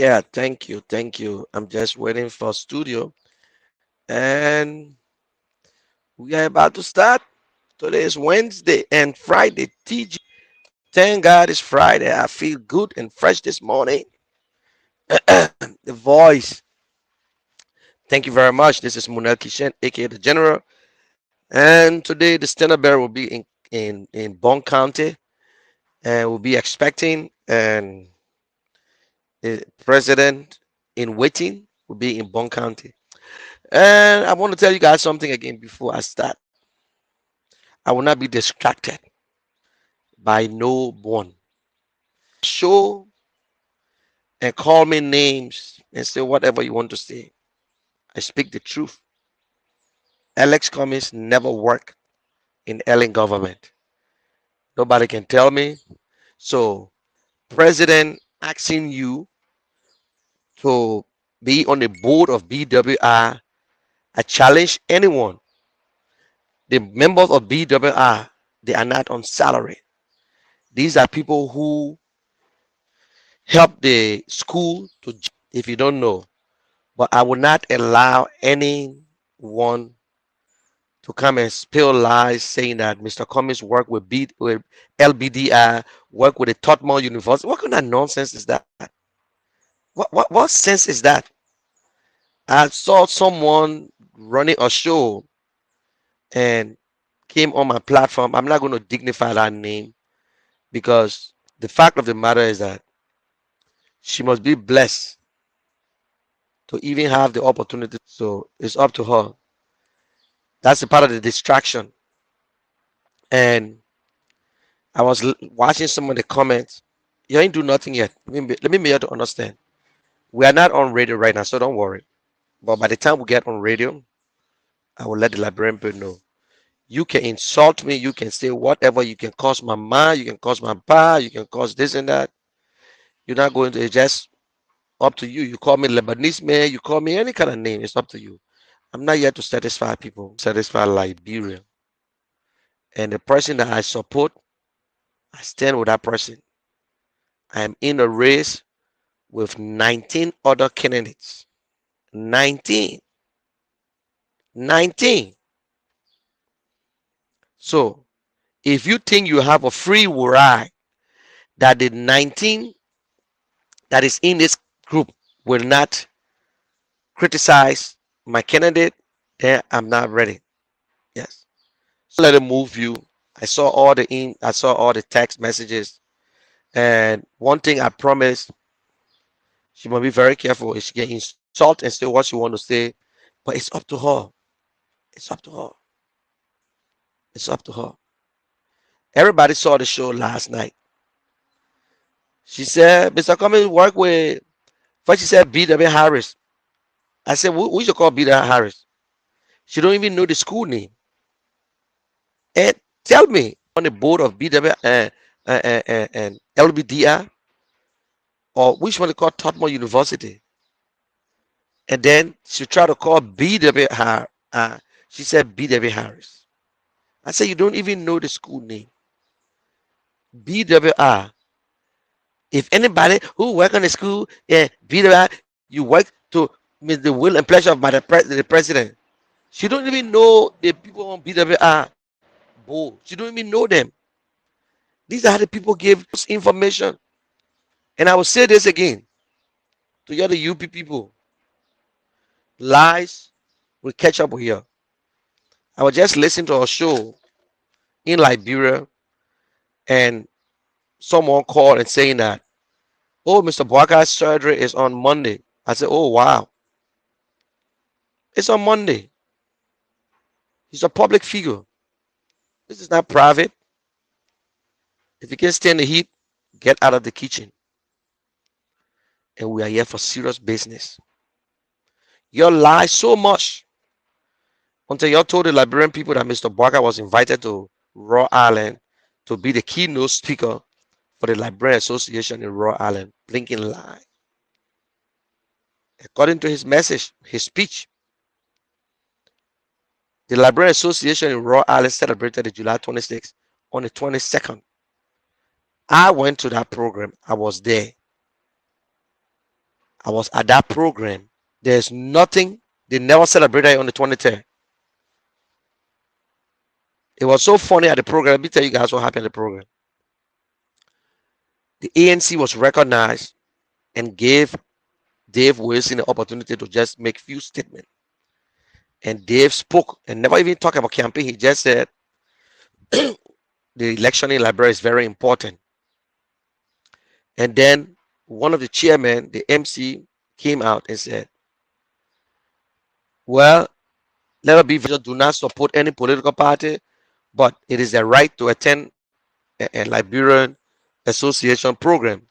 Yeah, thank you. I'm just waiting for studio, and we are about to start. Today is Wednesday and Friday. TG, thank God it's Friday. I feel good and fresh this morning. The voice. Thank you very much. This is Munel Kishen, aka the General, and today the standard bearer will be in Bond County, and we'll be expecting and the president in waiting will be in Bond County. And I want to tell you guys something again before I start. I will not be distracted by no one. Show and call me names and say whatever you want to say. I speak the truth. Alex Cummings never worked in Ellen government. Nobody can tell me. So, President asking you to be on the board of BWI, I challenge anyone. The members of BWI, they are not on salary. These are people who help the school to, if you don't know. But I will not allow anyone to come and spill lies saying that Mr. Cummings work with LBDI, work with the Tottenham University. What kind of nonsense is that? What sense is that? I saw someone running a show and came on my platform. I'm not going to dignify that name because the fact of the matter is that she must be blessed to even have the opportunity. So it's up to her. That's a part of the distraction. And I was watching some of the comments. You ain't do nothing yet. Let me make you to understand. We are not on radio right now, so don't worry. But by the time we get on radio, I will let the librarian people know. You can insult me. You can say whatever. You can cause my ma. You can cause my pa. You can cause this and that. You're not going to. It's just up to you. You call me Lebanese man. You call me any kind of name. It's up to you. I'm not here to satisfy people. Satisfy Liberia. And the person that I support, I stand with that person. I am in a race with 19 other candidates. 19. 19. So if you think you have a free ride that the 19 that is in this group will not criticize my candidate, then I'm not ready. Yes. So let it move you. I saw all the text messages. And one thing I promised, she must be very careful. If she can insult and say what she want to say, but it's up to her. It's up to her. It's up to her. Everybody saw the show last night. She said, Mr. Cummings work with, first she said B.W. Harris. I said, we should call B.W. Harris. She don't even know the school name. And tell me, on the board of BW and LBDI, or which one they call Tottenham University. And then she tried to call BW Harris. She said BW Harris. I said, you don't even know the school name. BWR. If anybody who work on the school, yeah, BWR, you work to meet the will and pleasure of the president. She don't even know the people on BWR board. She don't even know them. These are the people give us information. And I will say this again to the other UP people. Lies will catch up with you. I was just listening to a show in Liberia and someone called and saying that, oh, Mr. Boaka's surgery is on Monday. I said, oh, wow. It's on Monday. He's a public figure. This is not private. If you can't stand the heat, get out of the kitchen. And we are here for serious business. You lie so much until you told the Liberian people that Mr. Boaka was invited to Rhode Island to be the keynote speaker for the Librarian Association in Rhode Island. Blinking lie. According to his message, his speech, the Librarian Association in Rhode Island celebrated the July 26th on the 22nd. I went to that program. I was there. I was at that program. There's nothing. They never celebrated it on the 23rd. It was so funny at the program. Let me tell you guys what happened at the program. The ANC was recognized and gave Dave Wilson the opportunity to just make few statements. And Dave spoke and never even talked about campaign. He just said the election in Liberia is very important. And then one of the chairmen, the MC, came out and said, well, let us be very do not support any political party, but it is a right to attend a Liberian Association program.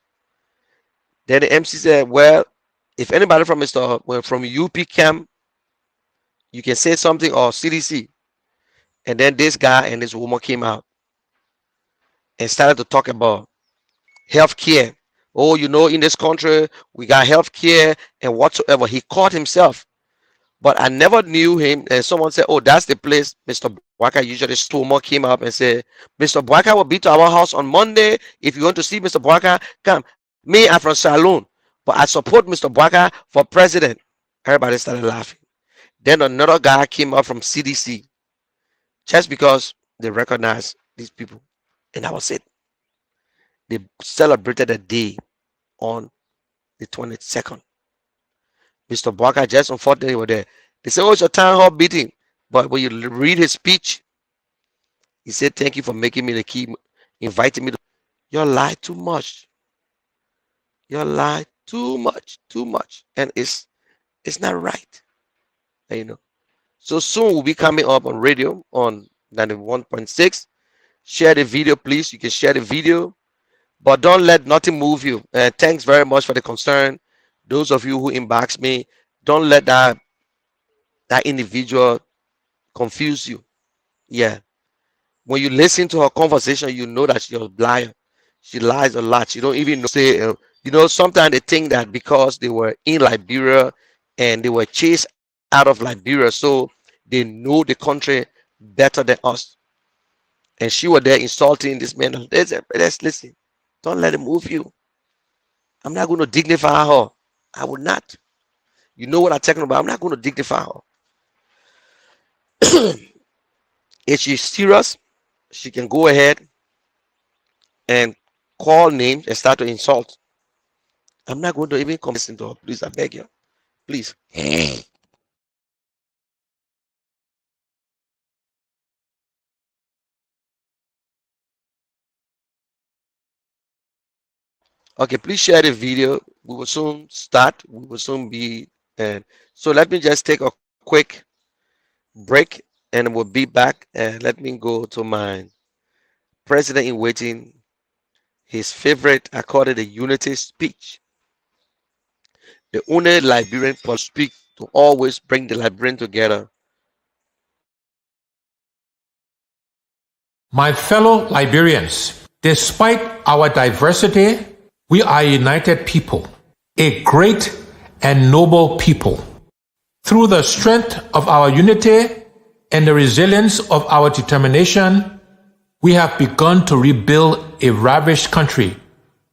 Then the MC said, well, if anybody from UP camp, you can say something, or CDC. And then this guy and this woman came out and started to talk about health care. Oh, in this country, we got health care and whatsoever. He caught himself. But I never knew him. And someone said, oh, that's the place Mr. Bwaka usually. Woman came up and said, Mr. Bwaka will be to our house on Monday. If you want to see Mr. Bwaka, come. Me, I'm from Saloon, but I support Mr. Bwaka for president. Everybody started laughing. Then another guy came up from CDC just because they recognized these people. And that was it. They celebrated a day on the 22nd. Mr. Bwaka just unfortunately were there. They said, oh, it's a town hall meeting. But when you read his speech, he said, thank you for making me the key, inviting me. You lie too much. You lie too much. And it's not right. And, so soon we'll be coming up on radio on 91.6. Share the video, please. You can share the video, but don't let nothing move you. And thanks very much for the concern. Those of you who inbox me, don't let that individual confuse you. Yeah. When you listen to her conversation, you know that she's a liar. She lies a lot. She don't even say, sometimes they think that because they were in Liberia and they were chased out of Liberia, so they know the country better than us. And she was there insulting this man. Let's listen. Don't let it move you. I'm not going to dignify her. I would not. You know what I'm talking about. I'm not going to dignify her. If she's serious, she can go ahead and call names and start to insult. I'm not going to even come listen to her. Please, I beg you. Please. Okay, please share the video. We will soon start. We will soon be. And so let me just take a quick break and we'll be back. And let me go to my president in waiting, his favorite, according to the unity speech. The only Liberian will speak to always bring the Liberian together. My fellow Liberians, despite our diversity, we are a united people, a great and noble people. Through the strength of our unity and the resilience of our determination, we have begun to rebuild a ravished country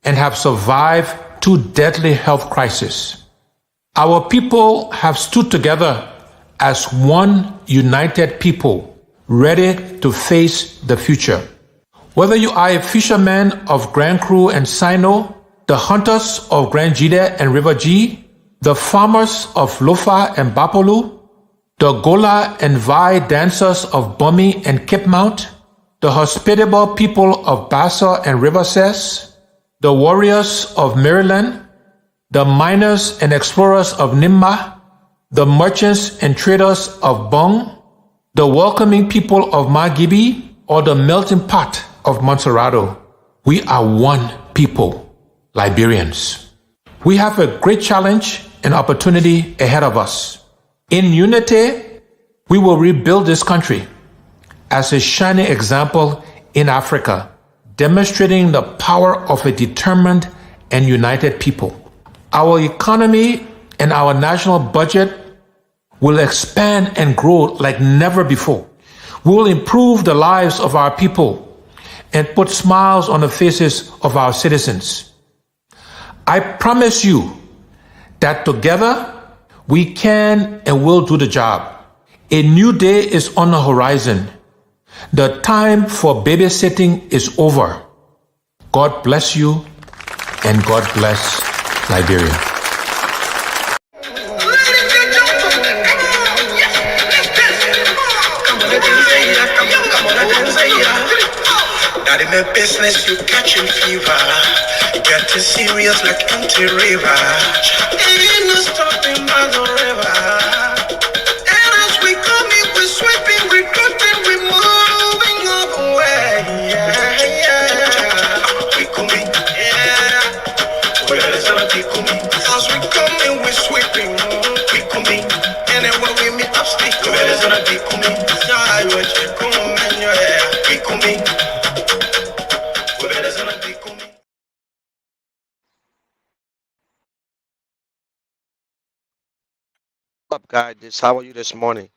and have survived 2 deadly health crises. Our people have stood together as one united people, ready to face the future. Whether you are a fisherman of Grand Cru and Sino, the hunters of Grand Jide and River G, the farmers of Lofa and Bapolu, the Gola and Vai dancers of Bumi and Cape Mount, the hospitable people of Bassa and River Cess, the warriors of Maryland, the miners and explorers of Nimba, the merchants and traders of Bong, the welcoming people of Magibi, or the melting pot of Montserrado. We are one people. Liberians. We have a great challenge and opportunity ahead of us. In unity, we will rebuild this country as a shining example in Africa, demonstrating the power of a determined and united people. Our economy and our national budget will expand and grow like never before. We will improve the lives of our people and put smiles on the faces of our citizens. I promise you that together we can and will do the job. A new day is on the horizon. The time for babysitting is over. God bless you and God bless Liberia. Not in the business, you catching fever. Getting serious like empty river. Ain't no stopping by the river. And as we coming, we sweeping, we cutting, we moving all the way. Yeah, yeah. We coming, yeah. Well, it's gonna be coming. As we coming, we sweeping, we coming. Anywhere we meet up, speak. Well, it's gonna be coming. Yeah, you come, man, yeah. We coming. Well, it's gonna be coming. Up, guys? How are you this morning?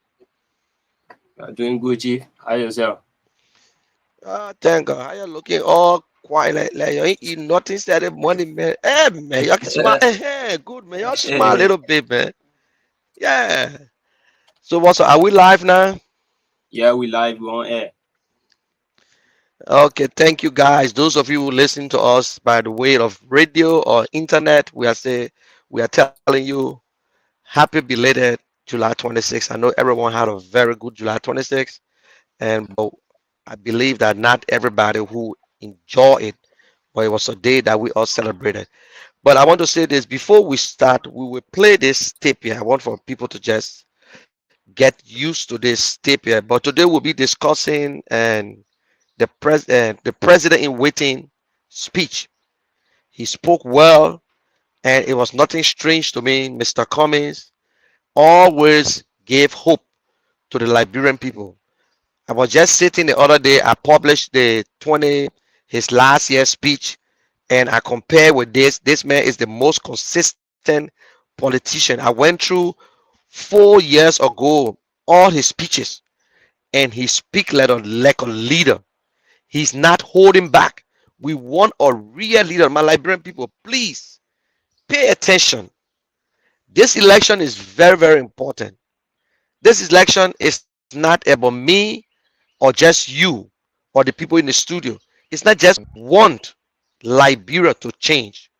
Doing good, G. How yourself? Thank God. How you looking all quiet like you ain't eating nothing Saturday morning, man? Hey, man, y'all can smile. Hey, good, man. Y'all smile a little bit, man. Yeah. So what's up? Are we live now? Yeah, we live, we on air. Okay, thank you guys. Those of you who listen to us by the way of radio or internet, we are telling you happy belated July 26th. I know everyone had a very good July 26th, and but I believe that not everybody who enjoy it, but it was a day that we all celebrated. But I want to say this before we start, we will play this tape here. I want for people to just get used to this tape here. But today we'll be discussing and the president in waiting speech. He spoke well, and it was nothing strange to me. Mr. Cummings always gave hope to the Liberian people. I was just sitting the other day. I published the 20 his last year's speech, and I compare with this. This man is the most consistent politician. I went through 4 years ago all his speeches, and he speak like a leader. He's not holding back. We want a real leader. My Liberian people, please pay attention. This election is very, very important. This election is not about me or just you or the people in the studio. It's not just want Liberia to change.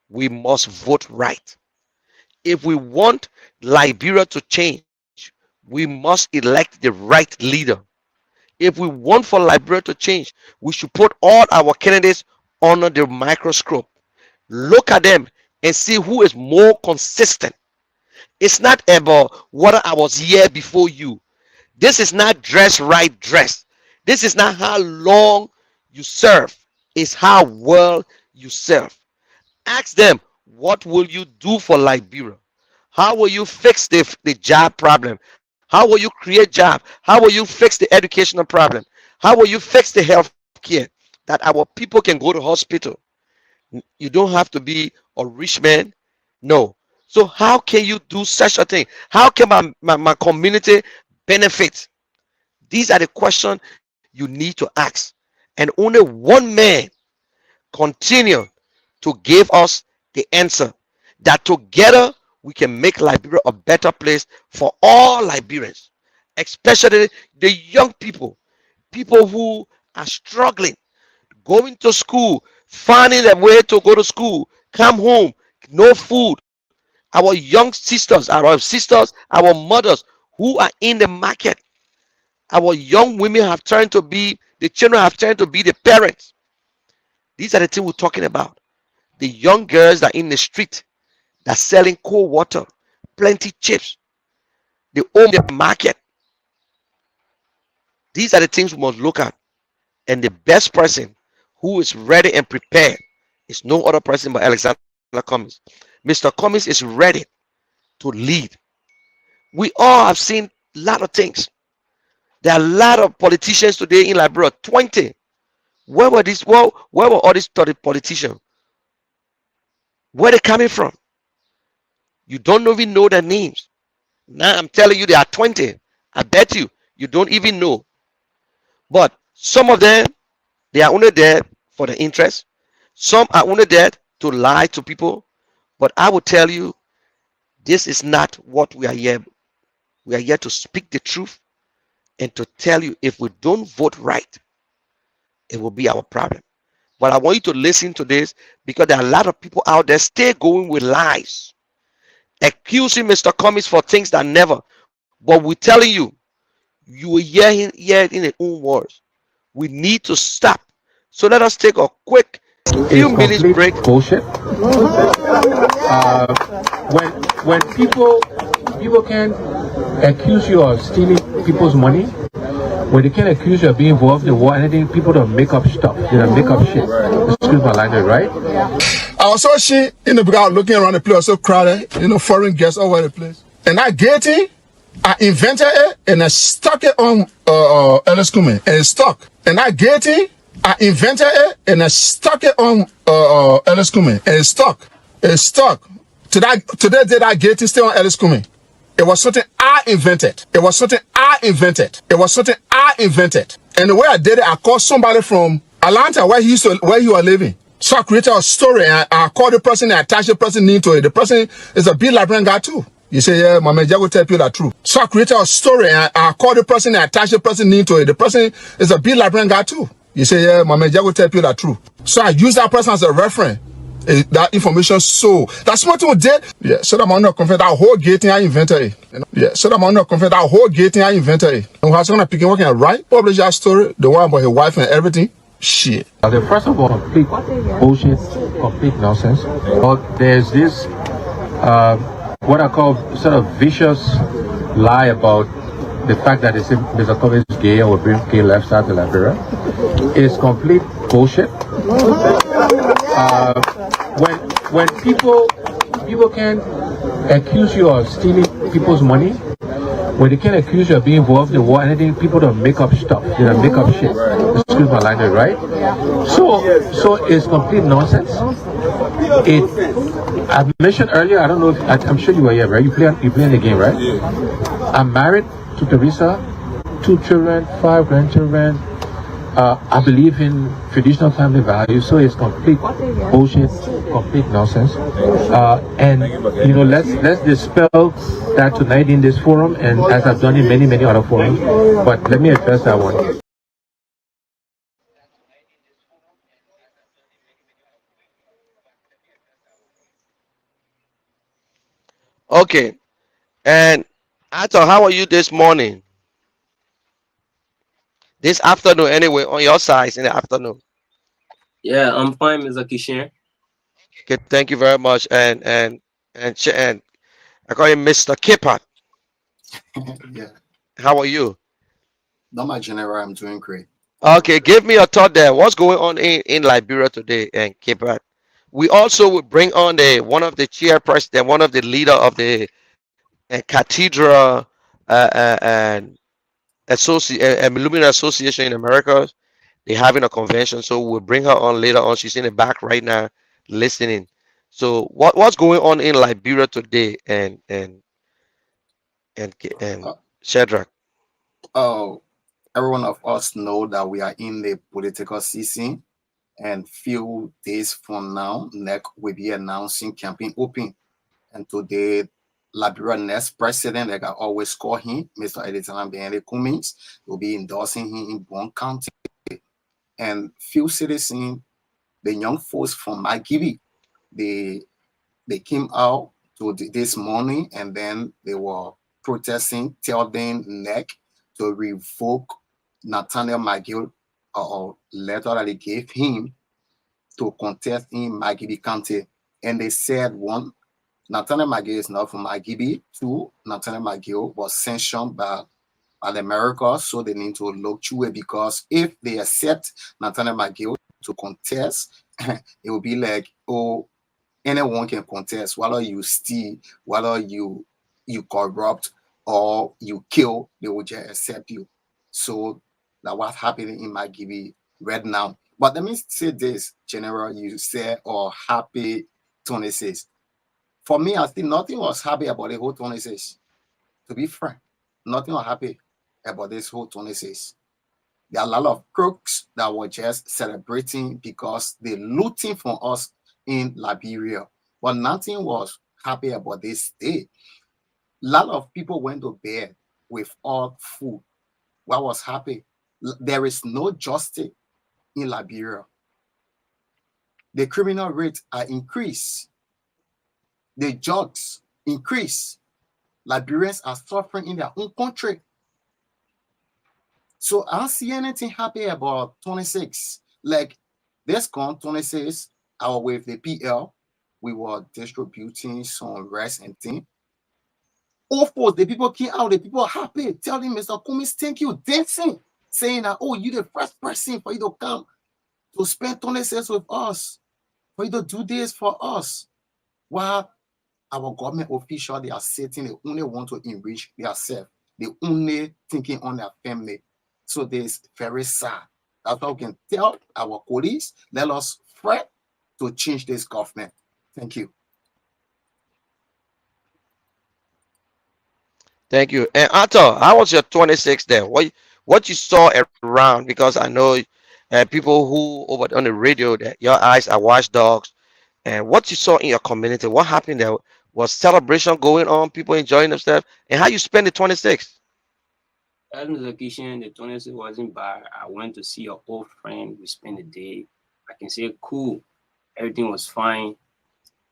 We must vote right. If we want Liberia to change, we must elect the right leader. If we want for Liberia to change, we should put all our candidates under the microscope. Look at them and see who is more consistent. It's not about whether I was here before you. This is not dress right dress. This is not how long you serve. It's how well you serve. Ask them, what will you do for Liberia? How will you fix the job problem? How will you create job? How will you fix the educational problem? How will you fix the health care that our people can go to hospital? You don't have to be a rich man. No. So how can you do such a thing? How can my community benefit? These are the questions you need to ask. And only one man continue to give us the answer that together we can make Liberia a better place for all Liberians, especially the young people, people who are struggling, going to school, finding a way to go to school, come home, no food. Our our mothers who are in the market, our young women have turned to be the children have turned to be the parents. These are the things we're talking about. The young girls that are in the street that selling cold water, plenty chips, the own market. These are the things we must look at. And the best person who is ready and prepared is no other person but Alexander Cummings. Mr. Cummings is ready to lead. We all have seen a lot of things. There are a lot of politicians today in Liberia. 20. Where were all these 30 politicians? Where they coming from? You don't even know their names. Now I'm telling you, there are 20. I bet you don't even know. But some of them, they are only there for the interest. Some are only there to lie to people. But I will tell you, This is not what we are here. We are here to speak the truth and to tell you if we don't vote right, it will be our problem. But I want you to listen to this because there are a lot of people out there still going with lies, accusing Mr. Cummings for things that never. But we're telling you, you will hear it in your own words. We need to stop. So let us take a quick few Is minutes complete break. bullshit. Uh, when people can accuse you of stealing people's money, when they can accuse you of being involved in war, anything, people don't make up stuff. They don't make up shit. Excuse my language, right? I was so shit in the crowd looking around the place, so crowded, foreign guests all over the place. And I get it, I invented it, and I stuck it on Ellis Cumming, and it's stuck. And I get it, I invented it, and I stuck it on Ellis Cumming, and it's stuck. It's stuck. Today did I get it still on Ellis Cumming? It was something I invented. It was something I invented. It was something I invented. And the way I did it, I called somebody from Atlanta where you are living. So I created a story and I called the person and attached the person into it. The person is a big librarian guy too. You say, yeah, my man, will tell you the truth. So I created a story and I called the person and attached the person into it. The person is a big librarian guy too. You say, yeah, my man, will tell you the truth. So I use that person as a reference. That information, so that's what we did. Yeah, so that I'm not confident that whole gating I invented it. Yeah, so that I'm not confident that whole gating I invented it. And what's gonna pick and working right? Publish that story, the one about his wife and everything. Shit. Okay, first of all, complete bullshit, complete nonsense. But there's this, what I call sort of vicious lie about the fact that it's Mr. Cummings is gay or bring gay lifestyle to Liberia. It's complete bullshit. When people can accuse you of stealing people's money, when they can accuse you of being involved in war, anything, people don't make up stuff. They don't make up shit. Excuse my language, right? So it's complete nonsense. I mentioned earlier, I don't know if I'm sure you were here, right? You playing the game, right? I'm married to Teresa, 2 children, 5 grandchildren. I believe in traditional family values, so it's complete bullshit, complete nonsense. And let's dispel that tonight in this forum, and as I've done in many other forums. But let me address that one. Okay. And Ato, how are you this morning? This afternoon, anyway, on your side in the afternoon. Yeah, I'm fine, Mr. Kishan. Okay, thank you very much. And I call you Mr. Kipper. Yeah, How are you? not my general. I'm doing great. Okay, give me a thought there. What's going on in Liberia today and Kipper? We also will bring on the one of the chairperson, one of the leader of the cathedral and Illuminati Association in America. They're having a convention, so we'll bring her on later on. She's in the back right now, listening. So what's going on in Liberia today and Uh, Shadrach? uh, Everyone of us know that we are in the political season, and few days from now, NEC will be announcing campaign open. And today, Liberia next president, like I always call him, Mr. Edison Benedict Cummings, will be endorsing him in Bon County. And few citizens, the young folks from Magiri, they they came out to this morning and then they were protesting, telling NEC to revoke Nathaniel McGill letter that they gave him to contest in Magidi County. And they said, one, Nathaniel McGill is not from Magidi. Two, Nathaniel McGill was sanctioned by America, so they need to look through it, because if they accept Nathaniel McGill to contest, it will be like, oh, anyone can contest, whether you steal, whether you corrupt or you kill, they will just accept you. So that what's happening in Magibi right now. But let me say this, General, you said, or happy 26. For me, I think nothing was happy about the whole 26. To be frank, nothing was happy about this whole 26. There are a lot of crooks that were just celebrating because they're looting from us in Liberia. But nothing was happy about this day. A lot of people went to bed without food. What was happy? There is no justice in Liberia. The criminal rates are increased. The drugs increase. Liberians are suffering in their own country. So I don't see anything happy about 26. Like this con 26, I was with the PL. We were distributing some rice and thing. Of course, the people came out, the people are happy, telling Mr. Kumis, thank you, dancing, saying that, oh, you the first person for you to come to spend 26 with us, for you to do this for us. While our government officials, they are sitting, they only want to enrich themselves. They only thinking on their family. So this very sad. That's why we can tell our colleagues, let us fight to change this government. Thank you. Thank you. And Otto, how was your 26 there? What you saw around? Because I know people who over on the radio that your eyes are watchdogs. And what you saw in your community, what happened there? Was celebration going on, people enjoying themselves, and how you spend the 26? At the location, the 26 wasn't bad. I went to see an old friend. We spent the day. I can say cool. Everything was fine.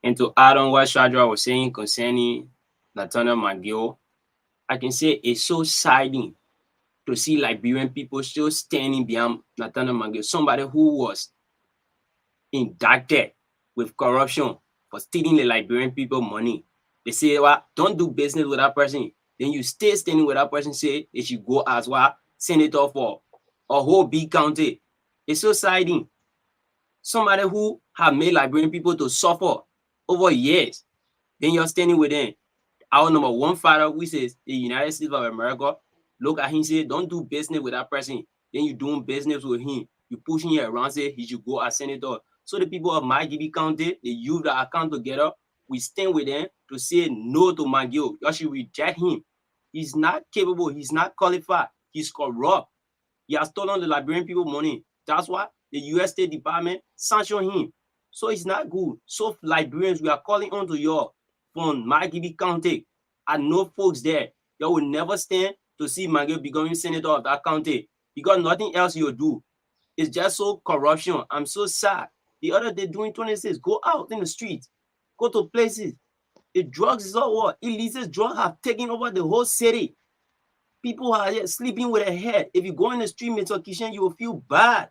And to add on what Shadra was saying concerning Nathaniel McGill, I can say it's so saddening to see Liberian people still standing behind Nathaniel McGill, somebody who was indicted with corruption for stealing the Liberian people money. They say, well, don't do business with that person. Then you stay standing with that person, say they should go as well, senator for a whole big county. It's so saddening. Somebody who have made Liberian people to suffer over years, then you're standing with them. Our number one father, which is the United States of America, look at him, say, don't do business with that person. Then you doing business with him. You pushing him around, say he should go as senator. So the people of McGill County, they use the account together. We stand with them to say no to McGill. You should reject him. He's not capable. He's not qualified. He's corrupt. He has stolen the Liberian people money. That's why the U.S. State Department sanctioned him. So it's not good. So Liberians, we are calling on to you from McGill County. I know folks there. You will never stand to see McGill becoming senator of that county because nothing else you'll do. It's just so corruption. I'm so sad. The other day doing 26, go out in the streets, go to places. The drugs is all what? Illicit drugs have taken over the whole city. People are sleeping with their head. If you go in the street, Mr. Kishan, you will feel bad.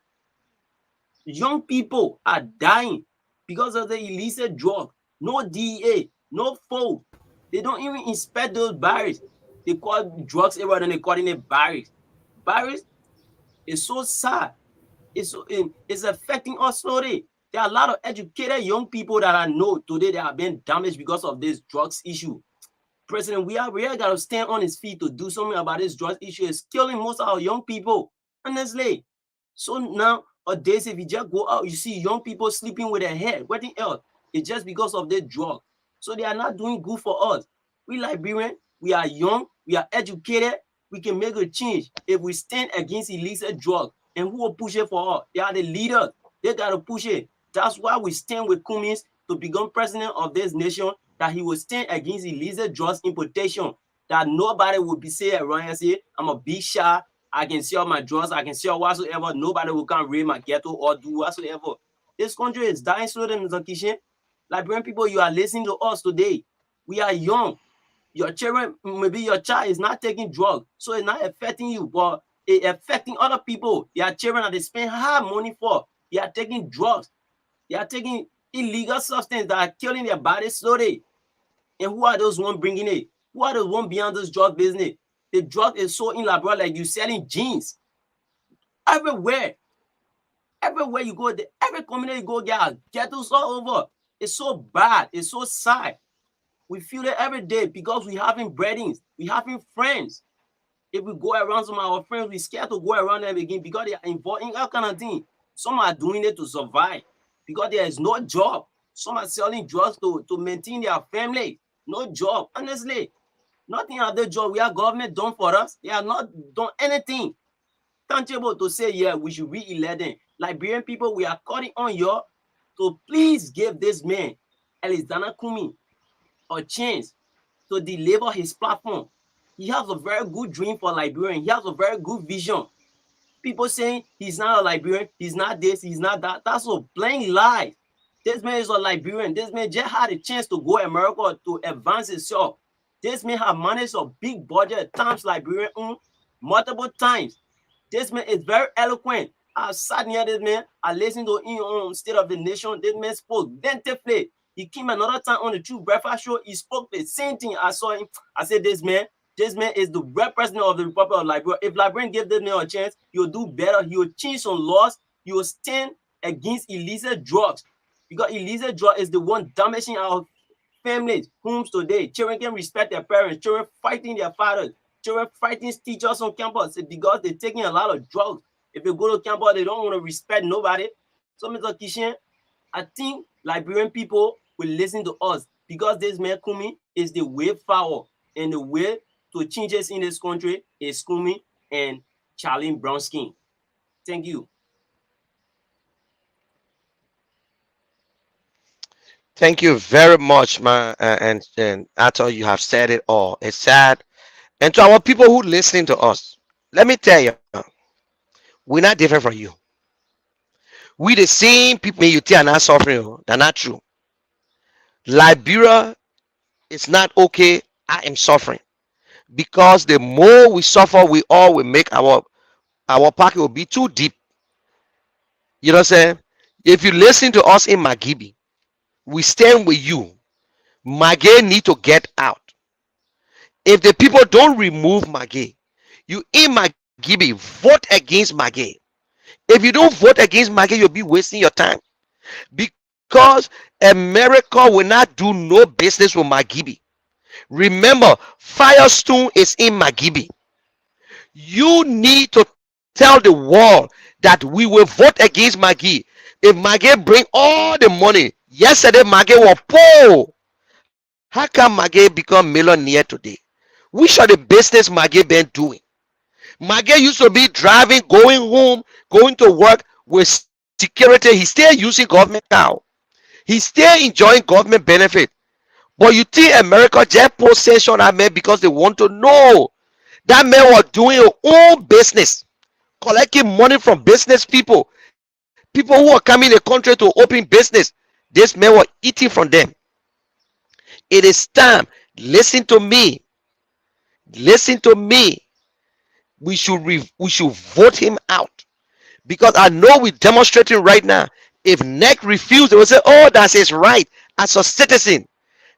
Young people are dying because of the illicit drug. No DEA, no foe. They don't even inspect those barrels. They call drugs everywhere and they call it barrels. Barrels is so sad. It's affecting us slowly. There are a lot of educated young people that I know today that have been damaged because of this drugs issue. President, we are got to stand on his feet to do something about this drugs issue. It's killing most of our young people, honestly. So now, days if you just go out, you see young people sleeping with their head. What else? It's just because of the drug. So they are not doing good for us. We Liberian, we are young, we are educated, we can make a change if we stand against illicit drugs. And who will push it for us? They are the leaders. They got to push it. That's why we stand with Cummings to become president of this nation, that he will stand against illicit drugs importation, that nobody will be saying around and say, I'm a big shot, I can sell my drugs, I can sell whatsoever, nobody will come raid my ghetto or do whatsoever. This country is dying slowly, Mr. Kishan. Liberian people, you are listening to us today. We are young. Your children, maybe your child is not taking drugs, so it's not affecting you, but it's affecting other people. Their children that they spend high money for, they are taking drugs. They are taking illegal substances that are killing their bodies slowly. And who are those ones bringing it? Who are the ones behind this drug business? The drug is so in Liberia, like you selling jeans. Everywhere. Everywhere you go, every community you go, ghettos all over. It's so bad. It's so sad. We feel it every day because we having breadings. We having friends. If we go around some of our friends, we scared to go around them again because they are involved in all kind of thing. Some are doing it to survive because there is no job. Some are selling drugs to maintain their family. No job. Honestly, nothing other job we are government done for us. They are not done anything tangible to say, yeah, we should re-elect them. Liberian people, we are calling on you to please give this man, Alexander Kumi, a chance to deliver his platform. He has a very good dream for Liberian. He has a very good vision. People saying he's not a Liberian, he's not this, he's not that. That's a plain lie. This man is a Liberian. This man just had a chance to go America to advance himself. This man have managed a big budget times Liberian multiple times. This man is very eloquent. I sat near this man. I listened to him on State of the Nation. This man spoke plentifully. He came another time on the True Breakfast Show. He spoke the same thing. I saw him. I said, this man is the representative of the Republic of Liberia. If Liberian give this man a chance, he'll do better. He'll change some laws. He will stand against illicit drugs. Because illicit drug is the one damaging our families, homes today. Children can respect their parents. Children fighting their fathers. Children fighting teachers on campus because they're taking a lot of drugs. If they go to campus, they don't want to respect nobody. So, Mr. Kishan, I think Liberian people will listen to us because this man Kumi is the way forward, and the way to changes in this country is Kumi and Charlie Brownskin. Thank you. Thank you very much, man. And I thought you have said it all. It's sad. And to our people who listening to us, let me tell you, we're not different from you. We the same people you think are not suffering. They're not true. Liberia is not okay. I am suffering because the more we suffer, we all will make our pocket will be too deep. You know what I'm saying? If you listen to us in Magibi, we stand with you. Magay need to get out. If the people don't remove Magay, you in Magibi vote against Magay. If you don't vote against Magay, you'll be wasting your time because America will not do no business with Magibi. Remember, Firestone is in Magibi. You need to tell the world that we will vote against Maggie. If Maggie bring all the money, yesterday Maggie was poor. How can Maggie become millionaire today? Which are the business Maggie been doing? Maggie used to be driving, going home, going to work with security. He still using government car. He still enjoying government benefit. But you think America just possession that man because they want to know. That man was doing his own business, collecting money from business people who are coming in the country to open business. This man was eating from them. It is time. Listen to me. Listen to me. We should vote him out because I know we're demonstrating right now. If NEC refuse, they will say, "Oh, that's his right as a citizen."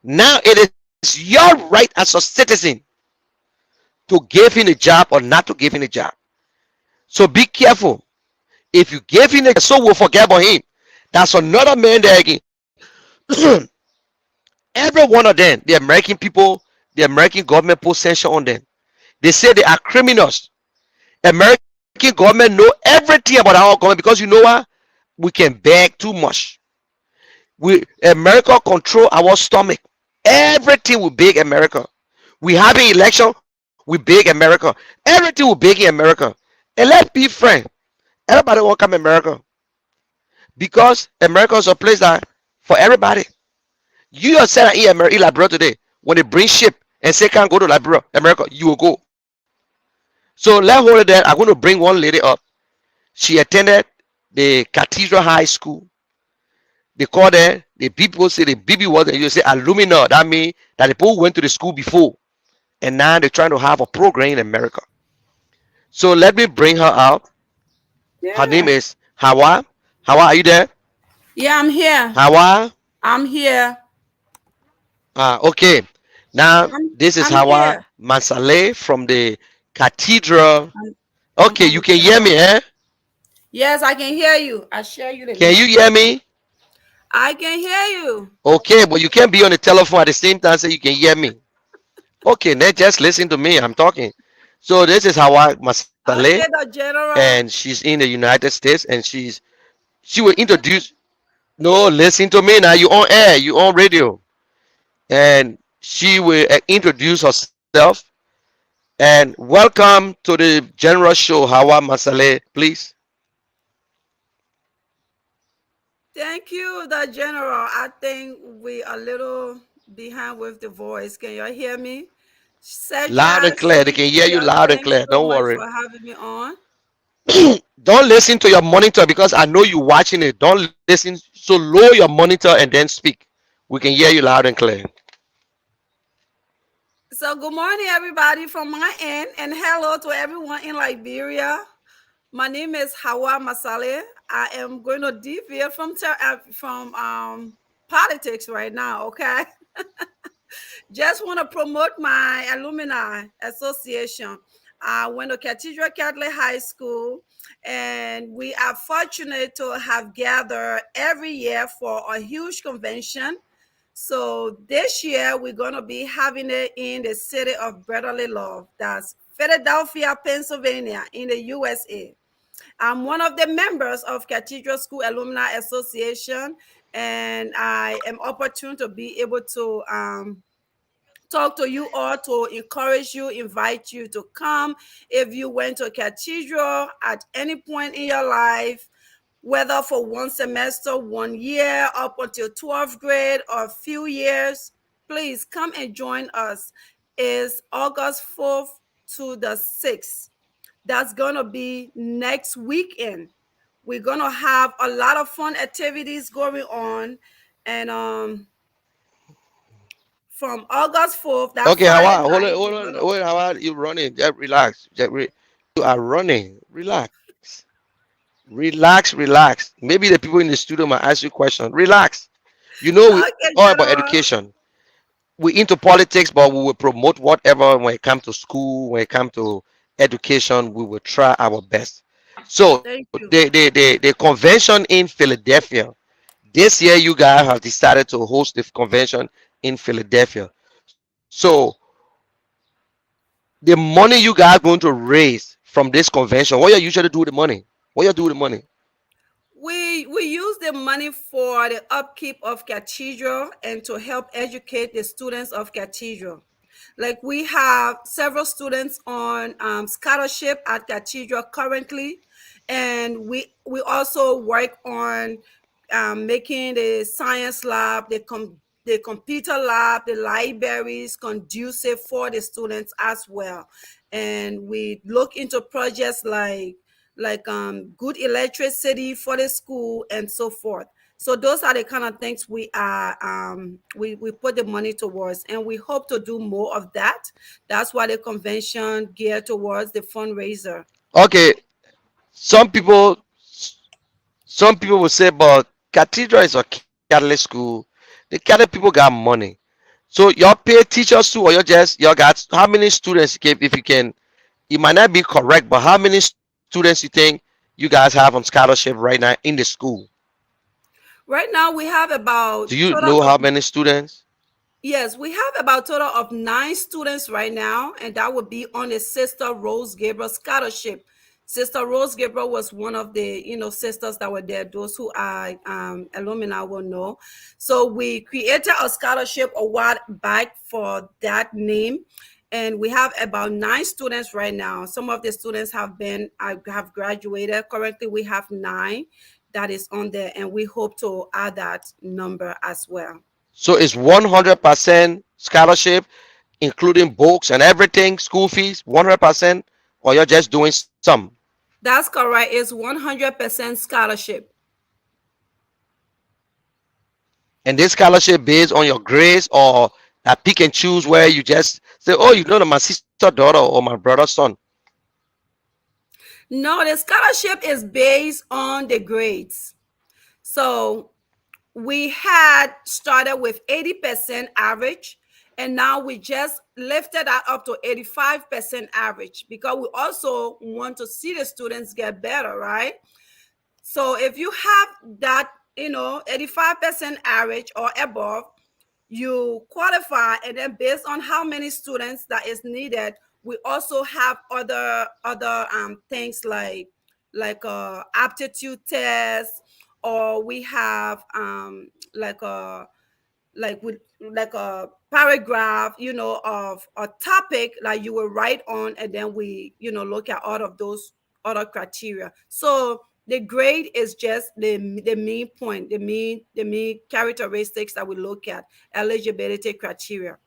Now it is your right as a citizen to give him a job or not to give him a job. So be careful. If you give him a job, so we'll forget about him. That's another man there again. Every one of them, the American people, the American government put censure on them. They say they are criminals. American government know everything about our government because you know what? We can beg too much. America control our stomach. Everything we beg America. We have an election, we beg America. Everything we beg in America. And let's be frank. Everybody won't come to America because America is a place that for everybody. You yourself are in Liberia today. When they bring ship and say can't go to Liberia, America, you will go. So let's hold it there. I'm going to bring one lady up. She attended the Cathedral High School. They call there the people say the BB was and you say alumni. That means that the people went to the school before and now they're trying to have a program in America. So let me bring her out. Her name Yeah. is Hawa. Hawa, are you there? Yeah, I'm here. Hawa. I'm here. Okay. Now this is I'm Hawa here. Mansale from the Cathedral. I'm, I'm Okay, from you the can hear me, general. eh? Yes, I can hear you. I share you the Can you link. hear me? I can hear you. Okay, but you can't be on the telephone at the same time so you can hear me. Okay, then just listen to me. I'm talking. So this is Hawa Masale, Okay, the and general. she's in the United States, and she will introduce. No, listen to me now. You on air, you on radio, and she will introduce herself. And welcome to the general show, Hawa Masale, please. Thank you, the general. I think we a little behind with the voice. Can y'all hear me? Loud Cedra, and clear. They can hear you Cynthia, loud and thanks clear. so Don't much worry. for having me on. Don't listen to your monitor because I know you watching it. Don't listen. So lower your monitor and then speak. We can hear you loud and clear. So, good morning, everybody, from my end, and hello to everyone in Liberia. My name is Hawa Masale. I am going to deviate from politics right now. Okay, just want to promote my alumni association. I went to Cathedral Catholic High School, and we are fortunate to have gathered every year for a huge convention. So this year we're gonna be having it in the city of brotherly love. That's Philadelphia, Pennsylvania, in the USA. I'm one of the members of Cathedral School Alumni Association, and I am opportune to be able to talk to you all, to encourage you, invite you to come. If you went to Cathedral at any point in your life, whether for one semester, 1 year, up until 12th grade, or a few years, please come and join us. It's August 4th to the 6th. That's going to be next weekend. We're going to have a lot of fun activities going on. And from August 4th, that Okay, how Friday are hold on, night, hold we're on. going to. Wait, how are you running? Just relax. You are running. Relax. Relax, relax. Maybe the people in the studio might ask you questions. Relax. You know we all Okay, about General. education. We into politics, but we will promote whatever when it comes to school, when it comes to education, we will try our best. So Thank you. the convention in Philadelphia, this year you guys have decided to host the convention in Philadelphia. So the money you guys going to raise from this convention, what you usually do with the money? What you do with the money? We use the money for the upkeep of Cathedral and to help educate the students of Cathedral. Like we have several students on scholarship at Cathedral currently, and we also work on making the science lab, the computer lab, the libraries conducive for the students as well. And we look into projects like good electricity for the school and so forth. So those are the kind of things we put the money towards, and we hope to do more of that. That's why the convention geared towards the fundraiser. Okay, some people some people will say, but Cathedral is a Catholic school. The Catholic people got money. So y'all pay teachers too, or y'all got how many students? If you can, it might not be correct, but how many students you think you guys have on scholarship right now in the school? Right now we have Do about you total know of. how many students? Yes, we have about total of 9 students right now, and that would be on the Sister Rose Gabriel scholarship. Sister Rose Gabriel was one of the sisters that were there. Those who are alumni will know. So we created a scholarship a while back for that name, and we have about 9 students right now. Some of the students have graduated. Currently, we have 9 that is on there, and we hope to add that number as well. So it's 100% scholarship, including books and everything, school fees, 100%, or you're just doing some. That's correct. It's 100% scholarship. And this scholarship based on your grades or a pick and choose where you just say, oh, you know, my sister daughter or my brother's son. No, the scholarship is based on the grades. So we had started with 80% average, and now we just lifted that up to 85% average because we also want to see the students get better, right? So if you have that, 85% average or above, you qualify, and then based on how many students that is needed, we also have other things like aptitude tests, or we have like a paragraph, of a topic that you will write on, and then we look at all of those other criteria. So The grade is just the main point, the main characteristics that we look at, eligibility criteria.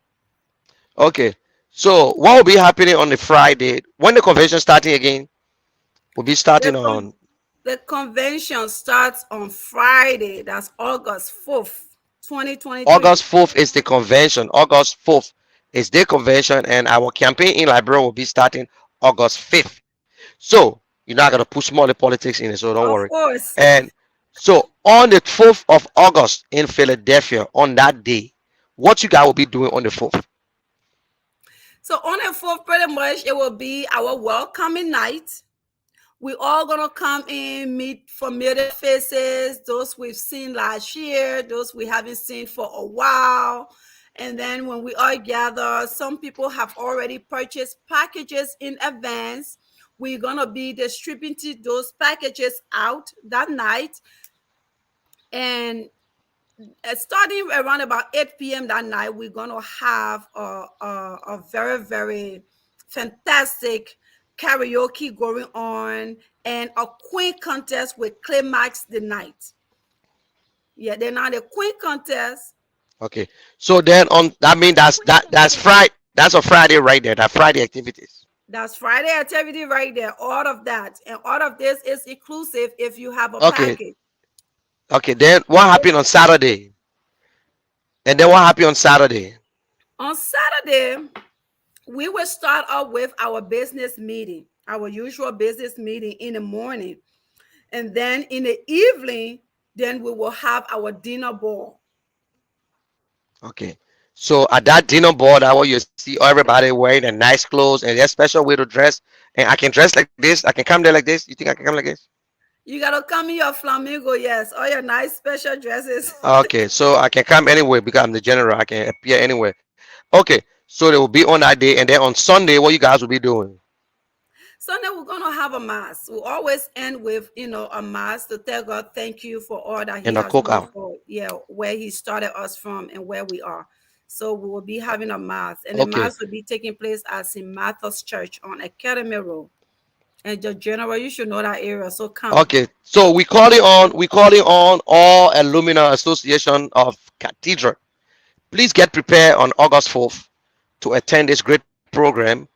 Okay. So what will be happening on the Friday when the convention starting again? Will be The starting con- on the convention starts on Friday. That's August 4th, 2023. August 4th is the convention. August 4th is the convention, and our campaign in Liberia will be starting August 5th. So you're not gonna push more the politics in it, so don't Of worry. course. And so on the 4th of August in Philadelphia, on that day, what you guys will be doing on the 4th? So on the 4th, pretty much it will be our welcoming night. We all gonna come in, meet familiar faces, those we've seen last year, those we haven't seen for a while. And then when we all gather, some people have already purchased packages in advance. We're gonna be distributing those packages out that night. And starting around about 8 p.m. that night, we're gonna have a very, very fantastic karaoke going on and a queen contest with climax the night. Yeah, then now the queen contest. Okay. So then on that mean that's Friday. That's a Friday right there. That Friday activities. That's Friday activity right there. All of that. And all of this is inclusive if you have a Okay. package. Okay. Then what happened on Saturday? And then what happened on Saturday? On Saturday, we will start off with our business meeting, our usual business meeting in the morning. And then in the evening, then we will have our dinner ball. Okay. So at that dinner board, I want you see everybody wearing a nice clothes and there's special way to dress. And I can dress like this. I can come there like this. You think I can come like this? You gotta come in your flamingo, yes, all your nice special dresses. Okay. So I can come anywhere because I'm the general. I can appear anywhere. Okay. So they will be on that day, and then on Sunday, what you guys will be doing Sunday we're gonna have a mass. We always end with a mass to tell God thank you for all that He in a has done cookout. for, yeah, where He started us from and where we are. So we will be having a mass, and the Okay. mass will be taking place at St. Martha's Church on Academy Road. And the general, you should know that area, so come. Okay. So we calling on all alumni association of Cathedral. Please get prepared on August 4th to attend this great program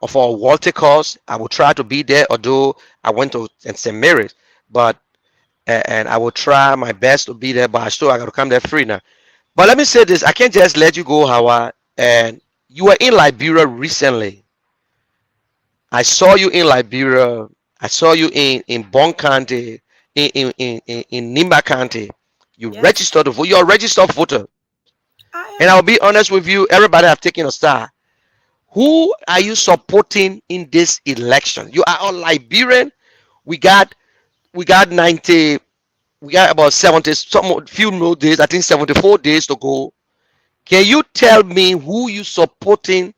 of our Walter course. I will try to be there, although I went to St. Mary's, but and I will try my best to be there, but I got to come there free now. But let me say this: I can't just let you go, Howard. And you were in Liberia recently. I saw you in Liberia. I saw you in Bon County, in Nimba County. You Yes, registered to vote. You're a registered voter. I And I'll am. be honest with you, everybody have taken a star. Who are you supporting in this election? You are a Liberian. We got we got 90, we got about 70, some few more days, I think 74 days to go. Can you tell me who you supporting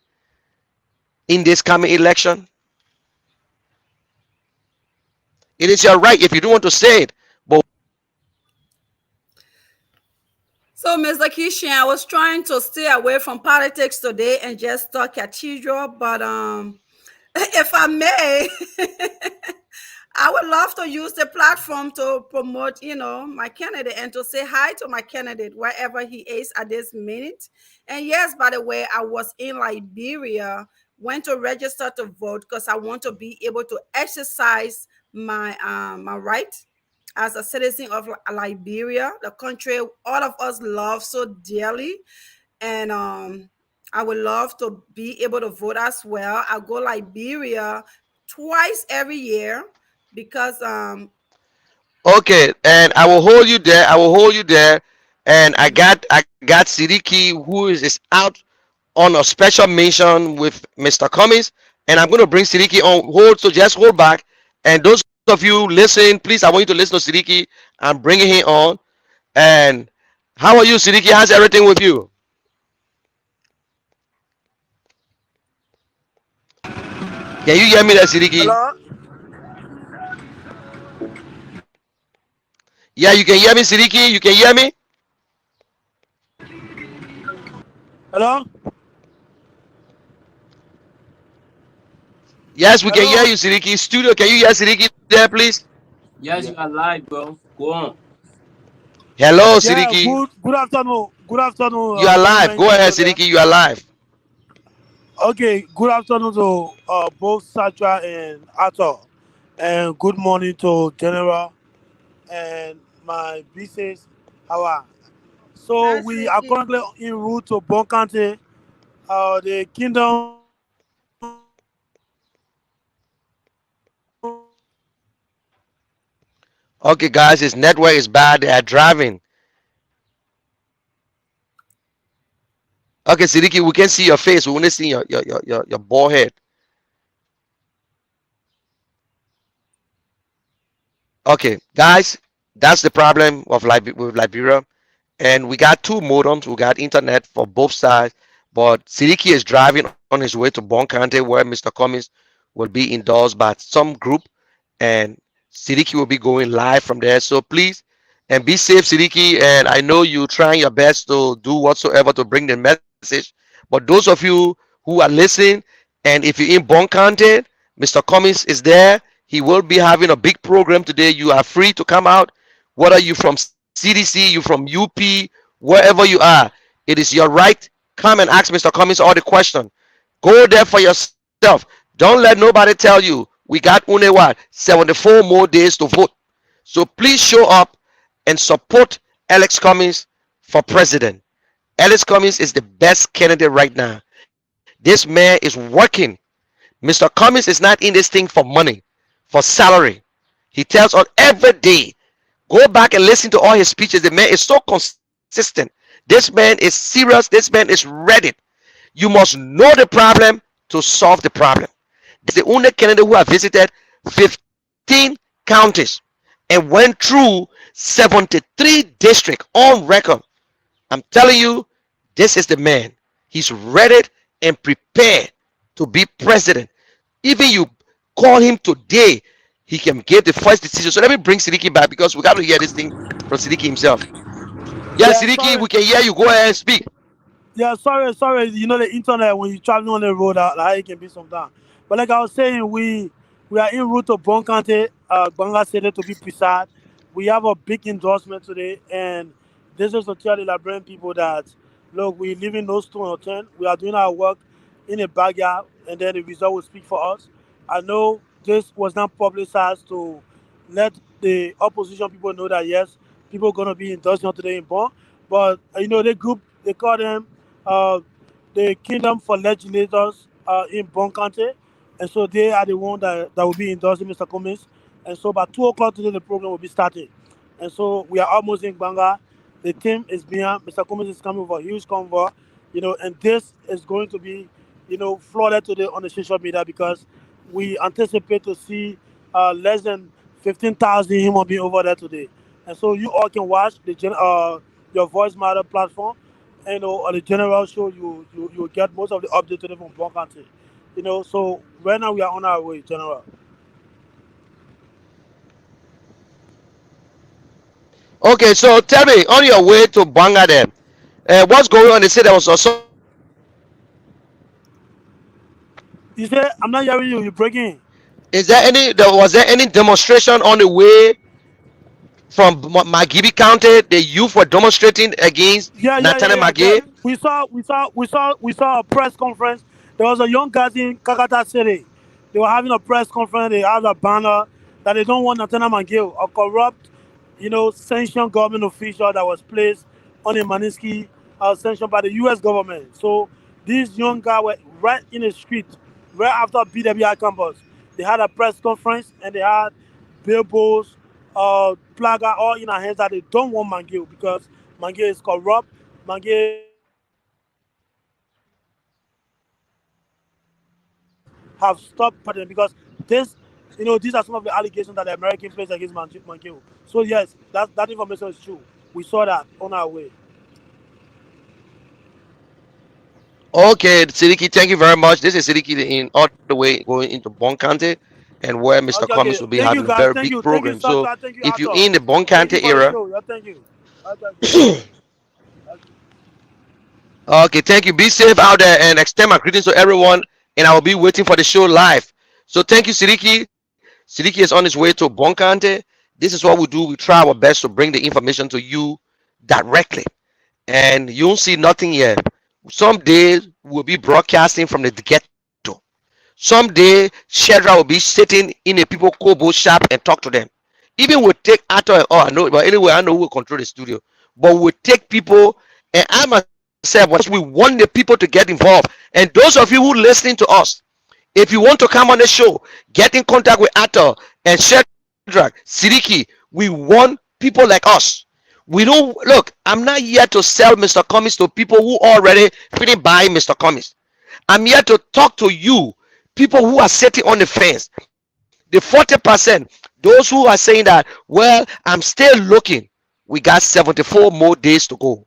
in this coming election? It is your right if you don't want to say it. But So, Mr. Kishan, I was trying to stay away from politics today and just talk cathedral, but if I may, I would love to use the platform to promote, my candidate and to say hi to my candidate wherever he is at this minute. And yes, by the way, I was in Liberia, went to register to vote because I want to be able to exercise my right as a citizen of Liberia, the country all of us love so dearly. And I would love to be able to vote as well. I go Liberia twice every year because okay, and I will hold you there. I will hold you there. And I got Sidiki who is out on a special mission with Mr. Cummings, and I'm going to bring Sidiki on hold. So just hold back. And those of you listen, please, I want you to listen to Sidiki. I'm bringing him on. And how are you, Sidiki? How's everything with you? Can you hear me there, Sidiki? Hello? Yeah, you can hear me, Sidiki. You can hear me. Hello? Yes, we can hear Hello? you, Sidiki. Studio, can you hear Sidiki there, please? Yes, you are live, bro. Go on. Hello, Yeah, Siddiqui. good afternoon. Good afternoon, You are live. gentlemen, Go ahead, General. Siddiqui. You are live. Okay, good afternoon to both Satra and Ato. And good morning to General and my business. How are? So Hi, we are Siriki. currently en route to Bon County, the kingdom for legislators in Bon County. And so Okay, guys, his network is bad. They are driving. Okay, Siddiqui, we can see your face. We want to see your bald head. Okay, guys, that's the problem of with Liberia. And we got two modems. We got internet for both sides. But Siddiqui is driving on his way to Bon County, where Mr. Cummings will be endorsed by some group, and Siddiqui will be going live from there. So please, and be safe, Siddiqui. And I know you're trying your best to do whatsoever to bring the message. But those of you who are listening, and if you're in Bon County, Mr. Cummings is there. He will be having a big program today. You are free to come out, whether you from CDC, you from UP, wherever you are. It is your right. Come and ask Mr. Cummings all the question. Go there for yourself. Don't let nobody tell you we got only what 74 more days to vote. So please show up and support Alex Cummings for president. Alex Cummings is the best candidate right now. This man is working. Mr. Cummings is not in this thing for money, for salary. He tells us every day. Go back and listen to all his speeches. The man is so consistent. This man is serious. This man is ready. You must know the problem to solve the problem. This is the only candidate who have visited 15 counties and went through 73 districts on record. I'm telling you, this is the man. He's ready and prepared to be president. Even you call him today, he can get the first decision. So let me bring Siddiqui back because we got to hear this thing from Siddiqui himself. Yeah, yeah, Siddiqui, sorry. we can hear you. Go ahead and speak. Yeah, sorry. You know the internet when you're traveling on the road, how it can be sometimes. But like I was saying, we are en route to Bon County, Banga City to be precise. We have a big endorsement today, and this is to tell the Liberian people that look, we live in no stone unturned. We are doing our work in a backyard, and then the result will speak for us. I know this was not publicized to let the opposition people know that yes, people are gonna be endorsing today in Bon, but you know the group they call them uh, the Kingdom for Legislators in Bon County. And so they are the one that will be endorsing Mr. Cummings. And so by 2 o'clock today, the program will be started. And so we are almost in Banga. The team is behind. Mr. Cummings is coming with a huge convoy, and this is going to be, flooded today on the social media because we anticipate to see less than 15,000 human beings over there today. And so you all can watch your Voice Matter platform, on the general show, you get most of the updates today from Bon County. So right now we are on our way, General. Okay, so tell me, on your way to Banga there, what's going on? They said there was some demonstration on the way. You say I'm not hearing you. You're breaking. Was there any demonstration on the way from Magibi County? The youth were demonstrating against Natana Yeah. Magi. We saw a press conference. There was a young guys in Kakata City. They were having a press conference. They had a banner that they don't want Natana Mangil, a corrupt, sanctioned government official that was placed on a Maniski, sanctioned by the U.S. government. So these young guys were right in the street, right after BWI campus. They had a press conference and they had billboards, plaga all in our hands that they don't want Mangil because Mangil is corrupt. Mangil have stopped pardon because this, these are some of the allegations that the American placed against Mangil. So yes, that information is true. We saw that on our way. Okay, Siddiqui, thank you very much. This is Siddiqui in all the way going into Bon County, and where Mr. Cummings Okay. will be Thank having you a guys. very Thank big you. Thank you, program. So Satra. Thank you, if you're Ato. in the Bon Thank you County for the area, show. Yeah, thank you. Thank you. okay, thank you. Be safe out there and extend my greetings to everyone. And I will be waiting for the show live. So thank you, Siddiqui. Siddiqui is on his way to Bon County. This is what we do. We try our best to bring the information to you directly, and you won't see nothing yet. Some days we'll be broadcasting from the ghetto. Someday, Shedra will be sitting in a people Kobo shop and talk to them. Even we'll take actor. Oh, I know, but anyway, I know who will control the studio. But we'll take people, and I myself, once we want the people to get involved. And those of you who listening to us, if you want to come on the show, get in contact with Ato and Shedrack, Siriki. We want people like us. We don't look. I'm not here to sell Mr. Cummings to people who already pretty buy Mr. Cummings. I'm here to talk to you, people who are sitting on the fence. The 40%, those who are saying that, well, I'm still looking. We got 74 more days to go.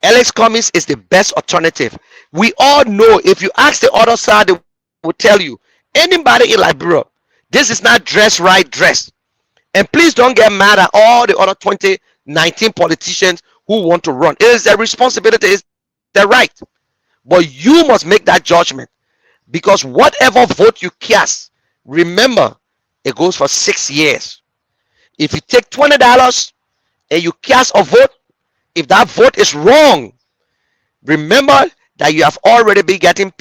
Alex Cummings is the best alternative. We all know, if you ask the other side, they will tell you, anybody in Liberia, this is not dress right dress. And please don't get mad at all the other 2019 politicians who want to run. It is their responsibility, it's their right. But you must make that judgment, because whatever vote you cast, remember, it goes for 6 years. If you take $20 and you cast a vote, if that vote is wrong, remember that you are already getting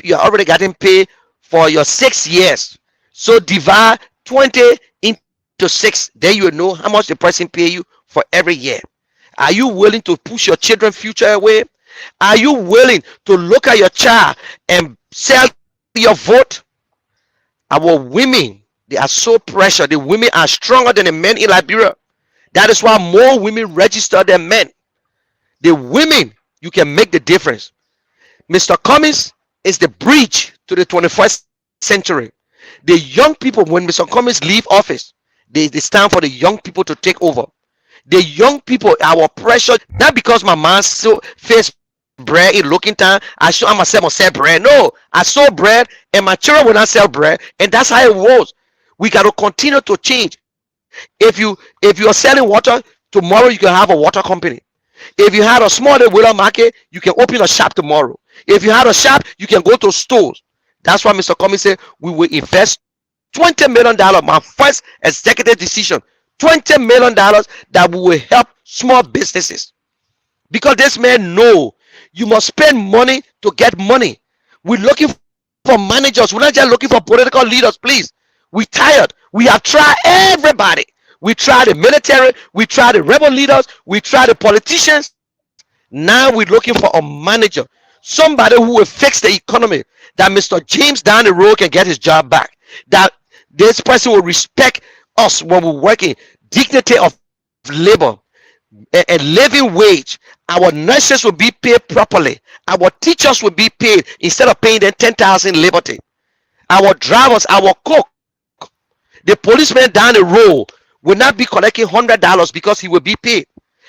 paid for your 6 years. So divide 20 into 6. Then you know how much the person pay you for every year. Are you willing to push your children's future away? Are you willing to look at your child and sell your vote? Our women, they are so precious. The women are stronger than the men in Liberia. That is why more women register than men. The women, you can make the difference. Mr. Cummings is the bridge to the 21st century. The young people, when Mr. Cummings leave office, it's time for the young people to take over. The young people, our precious, not because my man so face bread in looking time, I show myself must sell bread. No, I sold bread and my children will not sell bread, and that's how it was. We got to continue to change. If you are selling water, tomorrow you can have a water company. If you had a small wheeler market, you can open a shop tomorrow. If you had a shop, you can go to stores. That's why Mr. Cummings said we will invest $20 million. My first executive decision, $20 million, that we will help small businesses. Because this man know you must spend money to get money. We're looking for managers. We're not just looking for political leaders, please. We tired. We have tried everybody. We tried the military. We tried the rebel leaders. We tried the politicians. Now we're looking for a manager, somebody who will fix the economy, that Mr. James down the road can get his job back, that this person will respect us when we're working, dignity of labor, and living wage. Our nurses will be paid properly. Our teachers will be paid instead of paying them 10,000 liberty. Our drivers, our cook, the policeman down the road will not be collecting $100 because he will be paid.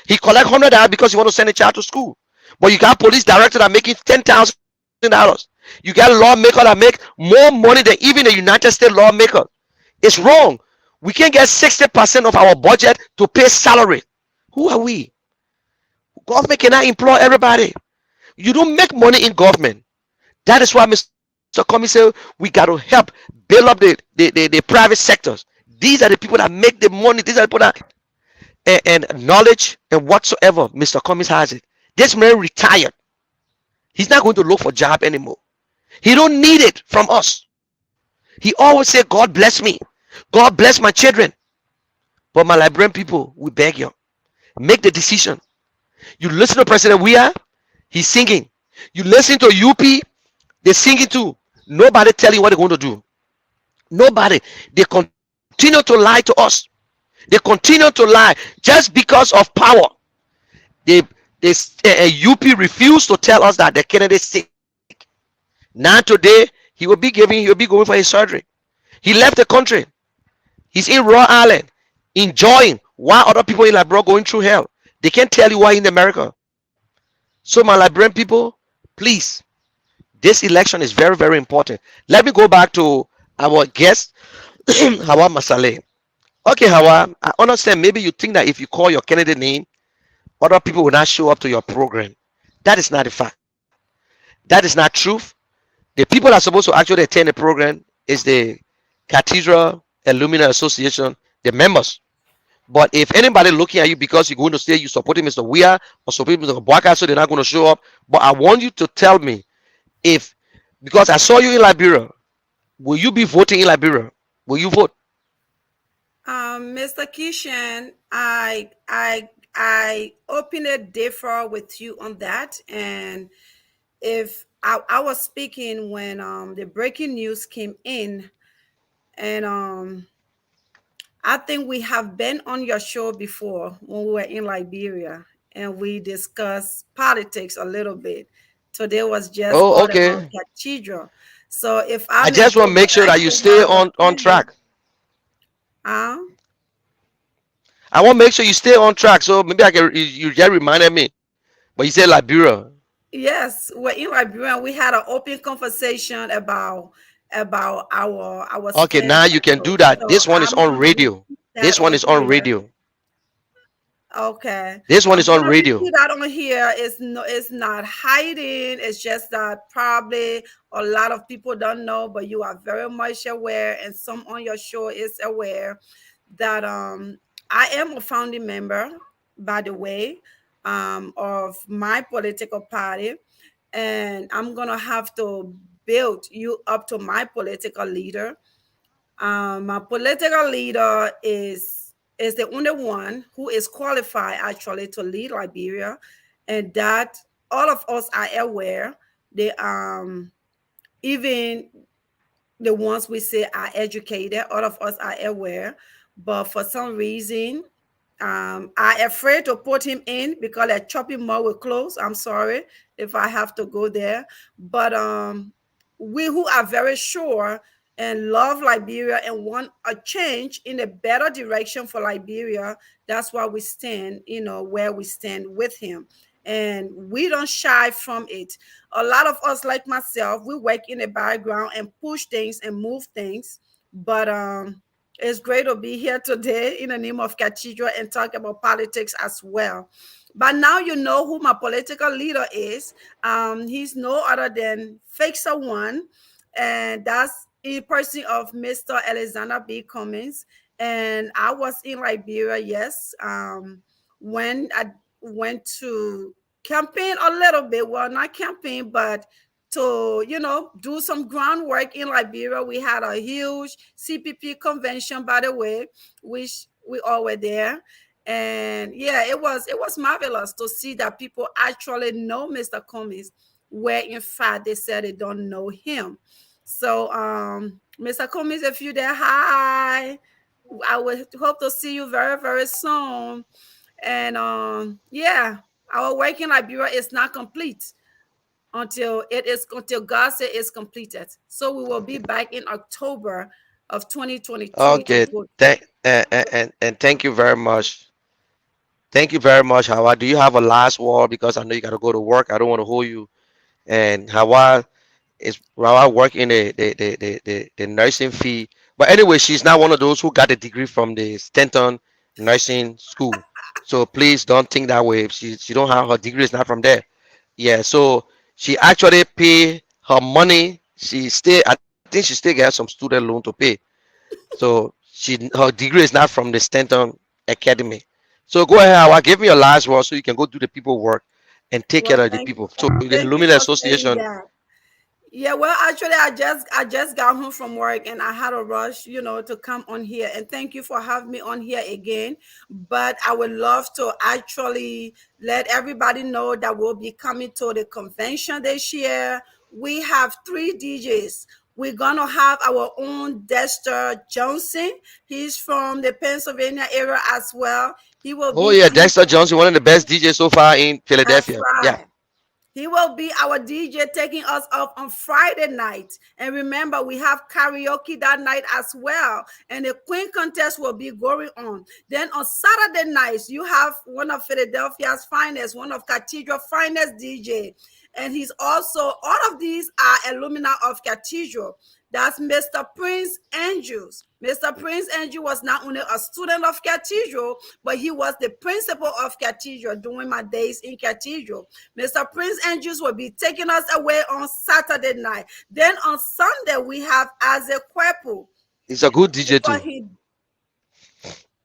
He collect $100 because he want to send a child to school. But you got police director that making $10,000. You got a lawmaker that make more money than even the United States lawmaker. It's wrong. We can't get 60% of our budget to pay salary. Who are we? Government cannot employ everybody. You don't make money in government. That is why Mr. Cummings said we got to help build up the private sectors. These are the people that make the money. These are the people that and knowledge and whatsoever. Mr. Cummings has it. This man retired. He's not going to look for job anymore. He don't need it from us. He always say, God bless me. God bless my children. But my Liberian people, we beg you, make the decision. You listen to President Weah, he's singing. You listen to UP, they're singing too. Nobody tell you what they're going to do. Nobody. They continue to lie to us. They continue to lie just because of power. They, UP refused to tell us that the candidate is sick. Now today, he'll be going for his surgery. He left the country. He's in Rhode Island, enjoying, while other people in Liberia going through hell. They can't tell you why in America. So my Liberian people, please, this election is very, very important. Let me go back to our guest, Hawa Masale. Okay, Hawa, I understand maybe you think that if you call your candidate name, other people will not show up to your program. That is not a fact. That is not truth. The people that are supposed to actually attend the program is the Cathedral Alumni Association, the members. But if anybody looking at you because you're going to say you supporting Mr. Weir or supporting Mr. Boaka, so they're not going to show up. But I want you to tell me if, because I saw you in Liberia, will you be voting in Liberia? Will you vote? Mr. Kishan, I openly differ with you on that. And if I was speaking when the breaking news came in, and I think we have been on your show before when we were in Liberia, and we discussed politics a little bit. Today was just Oh, all about okay. cathedral. So if I I may just go want to make back, sure I that you still stay have a on few minutes. track. Uh, I want to make sure you stay on track. So maybe I can, you just reminded me. But you said Liberia. yes, we're in Liberia. We had an open conversation about our Okay, stance now you on can those. do that. So This one is I'm on gonna radio. repeat that This one on is on here. radio. Okay. This one I'm is on gonna radio. repeat that on here. It's not hiding. It's just that probably a lot of people don't know, but you are very much aware, and some on your show is aware that I am a founding member, by the way, of my political party, and I'm gonna have to build you up to my political leader. My political leader is the only one who is qualified actually to lead Liberia, and that all of us are aware. They even the ones we say are educated, all of us are aware, but for some reason, I afraid to put him in because a chopping mall will close. I'm sorry if I have to go there, but we who are very sure and love Liberia and want a change in a better direction for Liberia, that's why we stand, where we stand with him. And we don't shy from it. A lot of us, like myself, we work in the background and push things and move things. But it's great to be here today in the name of Cathedral and talk about politics as well. But now you know who my political leader is. He's no other than Fixer One, and that's in person of Mr. Alexander B. Cummings. And I was in Liberia, yes, when I went to campaign a little bit. Well, not campaign, but to do some groundwork in Liberia. We had a huge CPP convention, by the way, which we all were there. And yeah, it was marvelous to see that people actually know Mr. Cummings, where in fact they said they don't know him. So Mr. Cummings, if you there, hi. I would hope to see you very, very soon. And yeah, our work in Liberia is not complete until God said it's completed. So we will be back in October of 2022 to Okay. vote. And thank you very much. Thank you very much, Hawa. Do you have a last word? Because I know you got to go to work. I don't want to hold you. And Hawa work in the nursing fee. But anyway, she's not one of those who got a degree from the Stanton Nursing School. So please don't think that way. She don't have her degree is not from there. Yeah. So she actually pay her money. I think she still get some student loan to pay. So her degree is not from the Stanton Academy. So go ahead, Hawa, give me your last word so you can go do the people work and take care Well, of the people. So the thank you Lumina for saying Association. that. Yeah, well, actually, I just got home from work and I had a rush, to come on here. And thank you for having me on here again. But I would love to actually let everybody know that we'll be coming to the convention this year. We have three DJs. We're gonna have our own Dexter Johnson. He's from the Pennsylvania area as well. He will Oh be yeah, Dexter Johnson, one of the best DJs so far in That's Philadelphia. Yeah. right. He will be our DJ taking us off on Friday night. And remember, we have karaoke that night as well. And the Queen contest will be going on. Then on Saturday nights, you have one of Philadelphia's finest, one of Cathedral finest DJ. And he's also, all of these are alumni of Cathedral. That's Mr. Prince Andrews. Mr. Prince Andrew was not only a student of Cathedral, but he was the principal of Cathedral during my days in Cathedral. Mr. Prince Andrews will be taking us away on Saturday night. Then on Sunday, we have Azekwepu. He's a good DJ Before too. he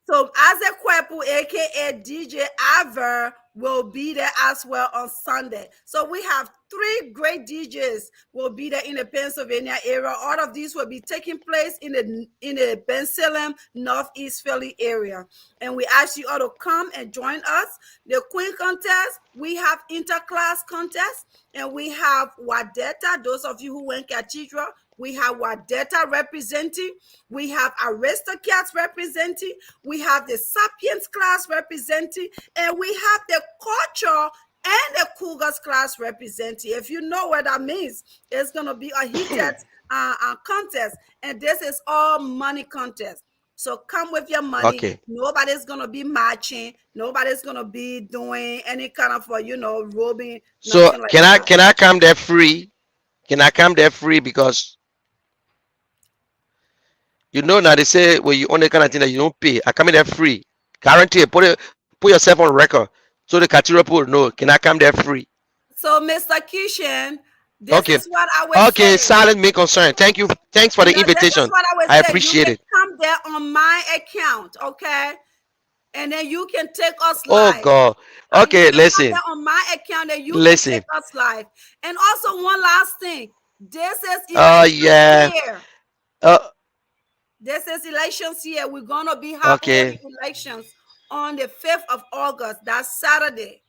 So Azekwepu Apple, aka DJ Aver, will be there as well on Sunday. So we have 3 great DJs will be there in the Pennsylvania area. All of these will be taking place in the Bensalem, Northeast Philly area. And we ask you all to come and join us. The Queen contest, we have interclass contest, and we have Wadeta. Those of you who went Cathedral, we have Wadeta representing. We have Aristocats representing. We have the Sapiens class representing. And we have the Culture and the Cougars class representing. If you know what that means, it's going to be a heated contest. And this is all money contest. So come with your money. Okay. Nobody's going to be matching. Nobody's going to be doing any kind of, robbing, So nothing like can I that. can I come there free? Can I come there free? Because now they say when you own the kind of thing that you don't pay. I come in there free. Guarantee. Put yourself on record so the cathedral people know. Can I come there free? So, Mr. Kishan, this Okay. is what I would Okay. say. Silent me concern. Thank you. Thanks for the This is invitation. what I would I say. You appreciate can it. come there on my account, okay? And then you can take us Oh live. God. You Okay. can come Listen. there on my account and you can take Listen. us live. And also, one last thing. This is elections Yeah. year. Uh. This is elections year. We're gonna be holding Okay. elections on the 5th of August. That's Saturday.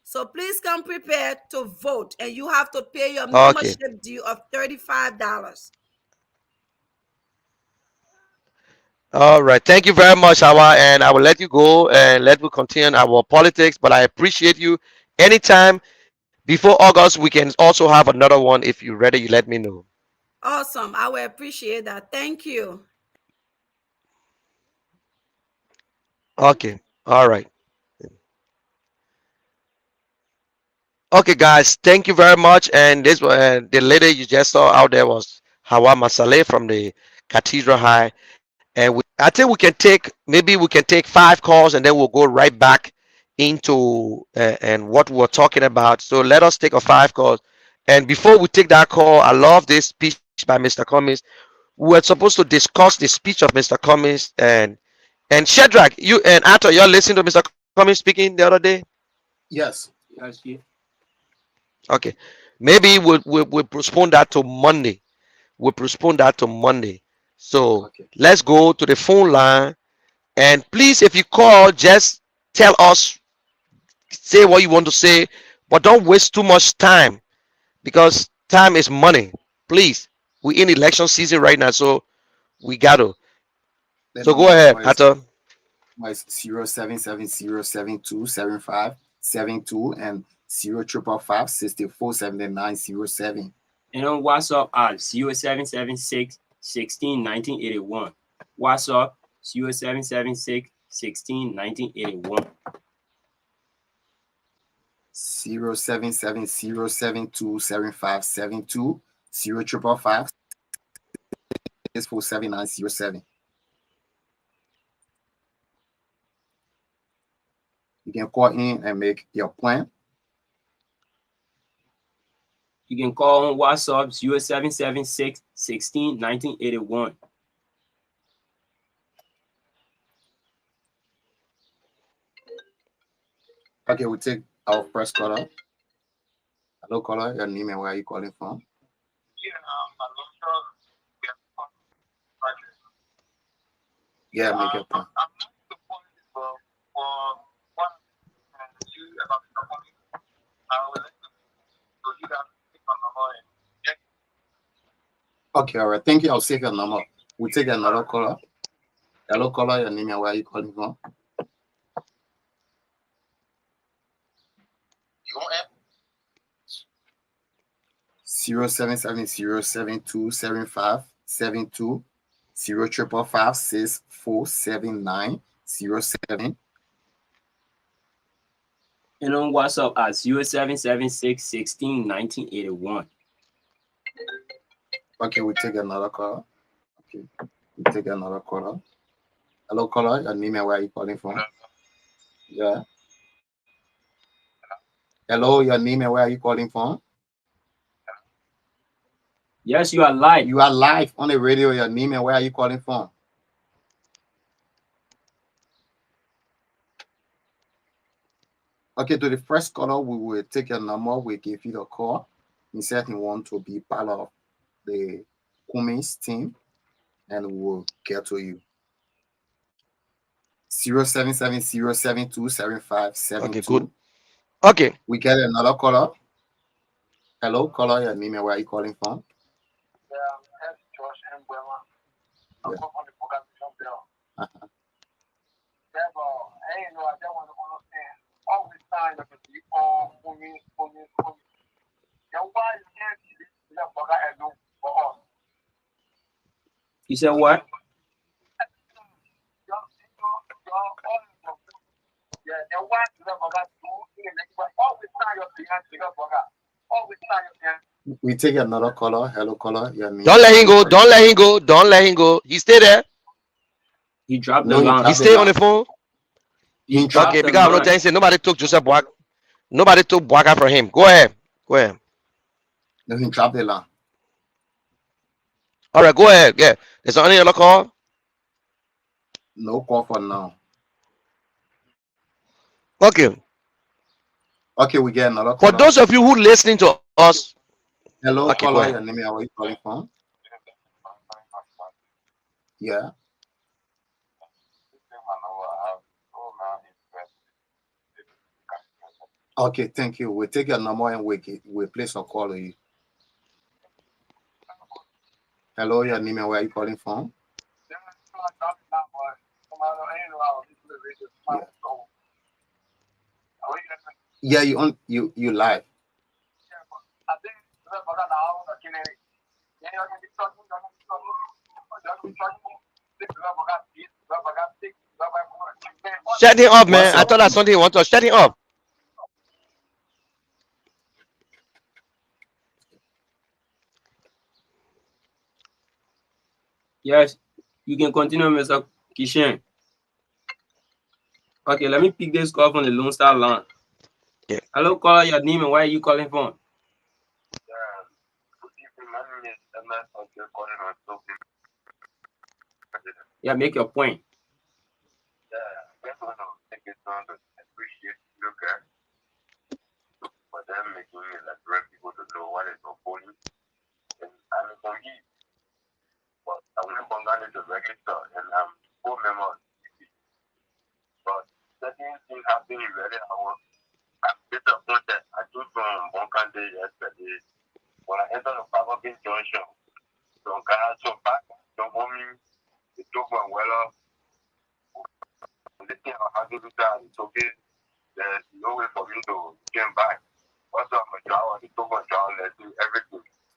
So please come prepared to vote, and you have to pay your Okay. membership due of $35. All right. Thank you very much, Hawa. And I will let you go and let we continue our politics. But I appreciate you. Anytime before August, we can also have another one. If you're ready, you let me know. Awesome. I will appreciate that. Thank you. Okay. All right. Okay, guys. Thank you very much. And this the lady you just saw out there was Hawa Masale from the Cathedral High. And I think we can take maybe we can take 5 calls and then we'll go right back into and what we're talking about. So let us take a 5 calls. And before we take that call, I love this speech by Mr. Cummings. We were supposed to discuss the speech of Mr. Cummings and Shadrach, you and Ato, you're listening to Mr. Cummings speaking the other day. Yes. Yes, yeah. Okay, maybe we'll postpone that to Monday. We'll postpone that to Monday. So Okay. let's go to the phone line. And please, if you call, just tell us, say what you want to say, but don't waste too much time because time is money. Please, we're in election season right now, so we gotta. The So go number ahead, call Ato. is 0770727572 and 0555 And on WhatsApp at 0776 16 1981. WhatsApp 0776 16 1981. 0770727572 0555 You can call in and make your plan. You can call on WhatsApp 0776 16 1981. Okay, we take our first caller. Hello, caller. Your name and where are you calling from? Yeah, make your plan. Okay, all right. Thank you. I'll save your number. We take another caller. Hello, caller. Your name and where are you calling from? 0770727572 0555 And on WhatsApp at 0776 16 1981. Okay, we take another caller. Okay, we take another caller. Hello, caller. Your name and where are you calling from? Yeah. Hello, your name and where are you calling from? Yes, you are live. You are live on the radio. Your name and where are you calling from? Okay, to the first caller, we will take your number. We give you the call. He said he want to be part of the Cummins team, and we will get to you. 0770727 Okay, good. 2. Okay. We get another caller. Hello, caller. Your name and where are you calling from? Yeah. Uh-huh. You said what? We take another caller. Hello, caller. Your name Don't and let where are him you go. calling Don't from? let him go. Don't let him go. He stay there. He dropped the No, he He line. dropped the stay on line. the phone. He He dropped. Okay, dropped the because I'm not line. telling you, nobody took Joseph Boak. Nobody took Boaka from him. Go ahead. Go ahead. No, he dropped the line. All right, go ahead. Yeah. There's only other call. No call for now. Okay. Okay, we get another For caller. those of you who listening to us, Hello, okay, go caller. ahead. Your name and where are you calling from? Yeah. Okay, thank you. We'll take your number and we'll place a call on you. Hello, your name and where are you calling from? Yeah, yeah, you live. Shut him up, What's man. I your thought that's something you want to shut him up. Yes, you can continue, Mr. Kishan. Okay, let me pick this call from the Lone Star line. Yeah. Hello, caller, your name and where are you calling from? Yeah, make your point.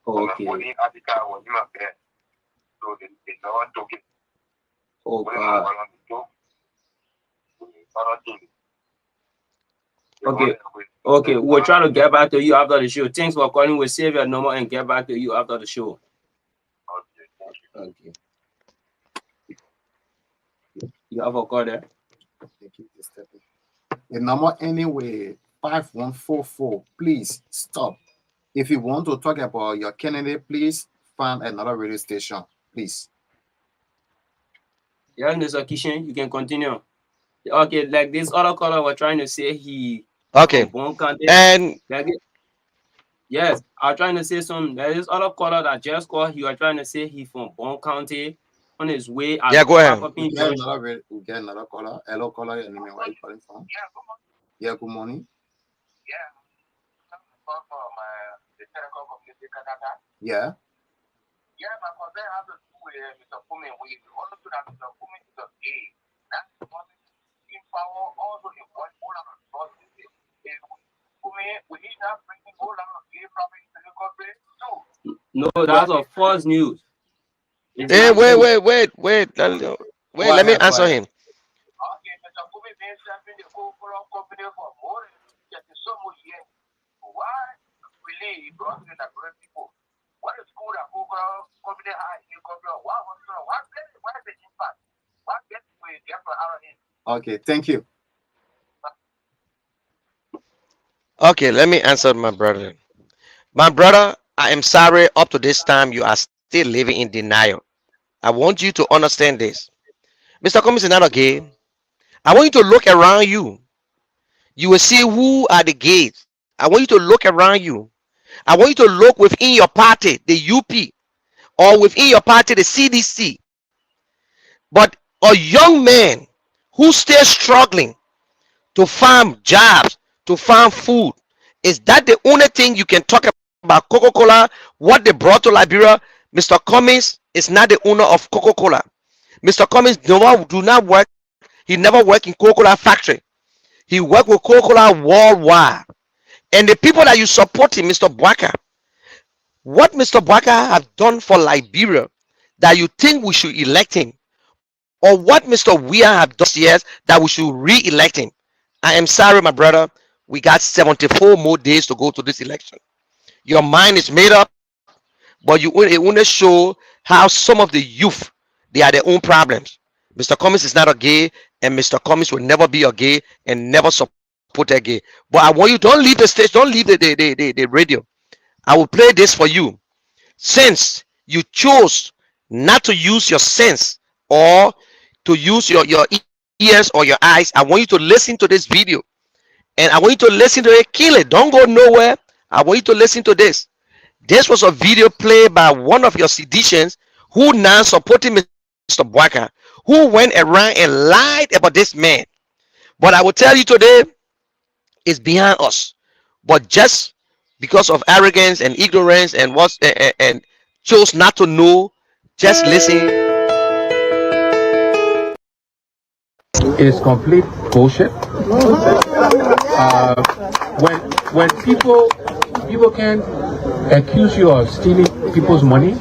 Oh, okay. Oh, God. Okay. Okay, we'll try to get back to you after the show. Thanks for calling. We'll save your number and get back to you after the show. Okay. You have a call there? Thank you, Stephanie. The number anyway 5144. Please stop. If you want to talk about your candidate, please find another radio station, please. Yeah, Mr. Kishan, you can continue. Okay, like this other caller was trying to say he from Okay. Bon County. And Like yes, I was trying to say something. There is other caller that just called. He was trying to say he from Bon County on his way at yeah, go ahead. We Papapin get Junction. another we get another caller. Hello, caller, your name and where are you calling from? Yeah, good morning. Yeah. No, Well, that's a false news. It's Hey, not wait, true. wait, wait, wait. go Wait, let me ahead, go answer ahead. him. Okay, thank you. Okay, let me answer my brother. My brother, I am sorry up to this time you are still living in denial. I want you to understand this. Mr. Cummings is not a game. I want you to look around you. You will see who are the gays. I want you to look around you. I want you to look within your party, the UP, or within your party, the CDC. But a young man who still struggling to find jobs, to find food, is that the only thing you can talk about Coca-Cola, what they brought to Liberia? Mr. Cummings is not the owner of Coca-Cola. Mr. Cummings do not work. He never worked in Coca-Cola factory. He worked with Coca-Cola worldwide. And the people that you support him, Mr. Bwaka, what Mr. Bwaka have done for Liberia that you think we should elect him, or what Mr. Weah have done years that we should re-elect him. I am sorry, my brother. We got 74 more days to go to this election. Your mind is made up, but it want to show how some of the youth they are their own problems. Mr. Cummings is not a gay, and Mr. Cummings will never be a gay and never support a gay. But I want you, don't leave the stage, don't leave the radio. I will play this for you. Since you chose not to use your sense or to use your ears or your eyes, I want you to listen to this video. And I want you to listen to it, kill it. Don't go nowhere. I want you to listen to this. This was a video played by one of your seditions who now supporting Mr. Bwaka, who went around and lied about this man. But I will tell you today, it's behind us. But just because of arrogance and ignorance and chose not to know, just listen. Is complete bullshit. When people can accuse you of stealing people's money,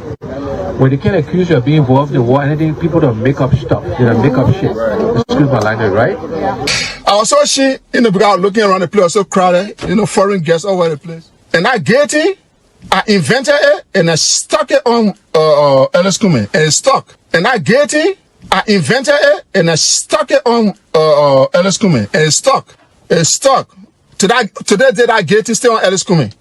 when they can accuse you of being involved in war, anything, people don't make up stuff. They don't make up shit. Excuse my language, right? I was so shit in the crowd looking around the place, so crowded, foreign guests all over the place. And that gay thing, I invented it and I stuck it on Ellis Kumin, and it stuck. And that gay thing, I invented it and I stuck it on Ellis Kumin, and it stuck. It stuck. Today did I get it still on Ellis Kumin.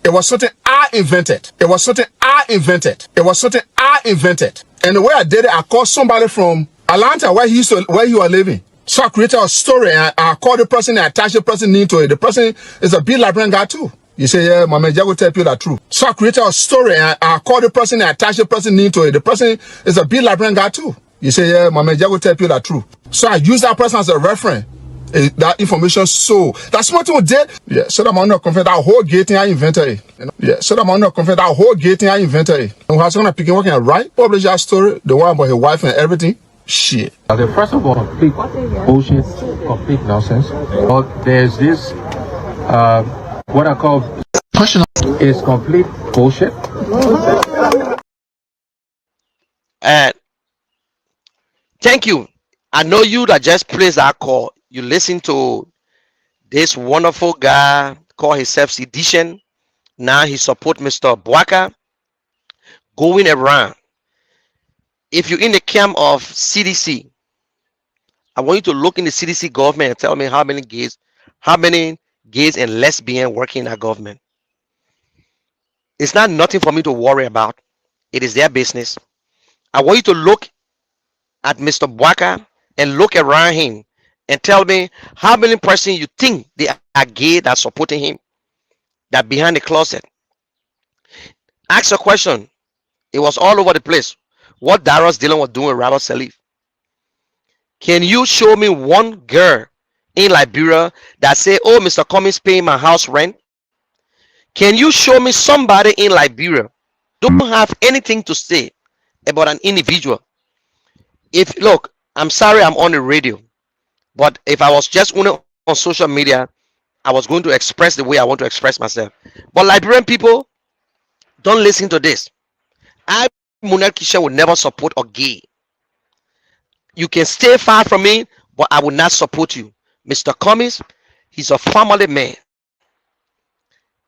It was something I invented. It was something I invented. It was something I invented. And the way I did it, I called somebody from Atlanta where you are living. So I created a story and I called the person and I attached the person into it. The person is a big Liberian guy too. You say, yeah, my man, I will tell you the truth. So I created a story and I called the person and I attached the person into it. The person is a big Liberian guy too. You say, yeah, my man, I will tell you the truth. So I use that person as a reference. That information, so that's what we did. Yeah, so that I'm not confident that whole gay thing I invented it. Yeah, so that I'm not confident that whole gay thing I invented it. And what's gonna pick working right? Publish that story, the one about his wife and everything. Shit. Okay, first of all, complete bullshit, complete nonsense. But there's this, what I call is complete bullshit. And thank you. I know you that just placed that call. You listen to this wonderful guy call himself Sedition. Now he support Mr. Bwaka going around. If you're in the camp of CDC, I want you to look in the CDC government and tell me how many gays and lesbians working in that government. It's not nothing for me to worry about. It is their business. I want you to look at Mr. Bwaka and look around him and tell me how many persons you think they are gay that supporting him, that behind the closet. Ask a question. It was all over the place. What Darius Dillon was doing with Robert Salif. Can you show me one girl in Liberia that say, oh, Mr. Cummings paying my house rent? Can you show me somebody in Liberia don't have anything to say about an individual? If look, I'm sorry I'm on the radio, but if I was just on social media, I was going to express the way I want to express myself. But Liberian people, don't listen to this. I, Munel Kisha, will never support a gay. You can stay far from me, but I will not support you. Mr. Cummings, he's a family man.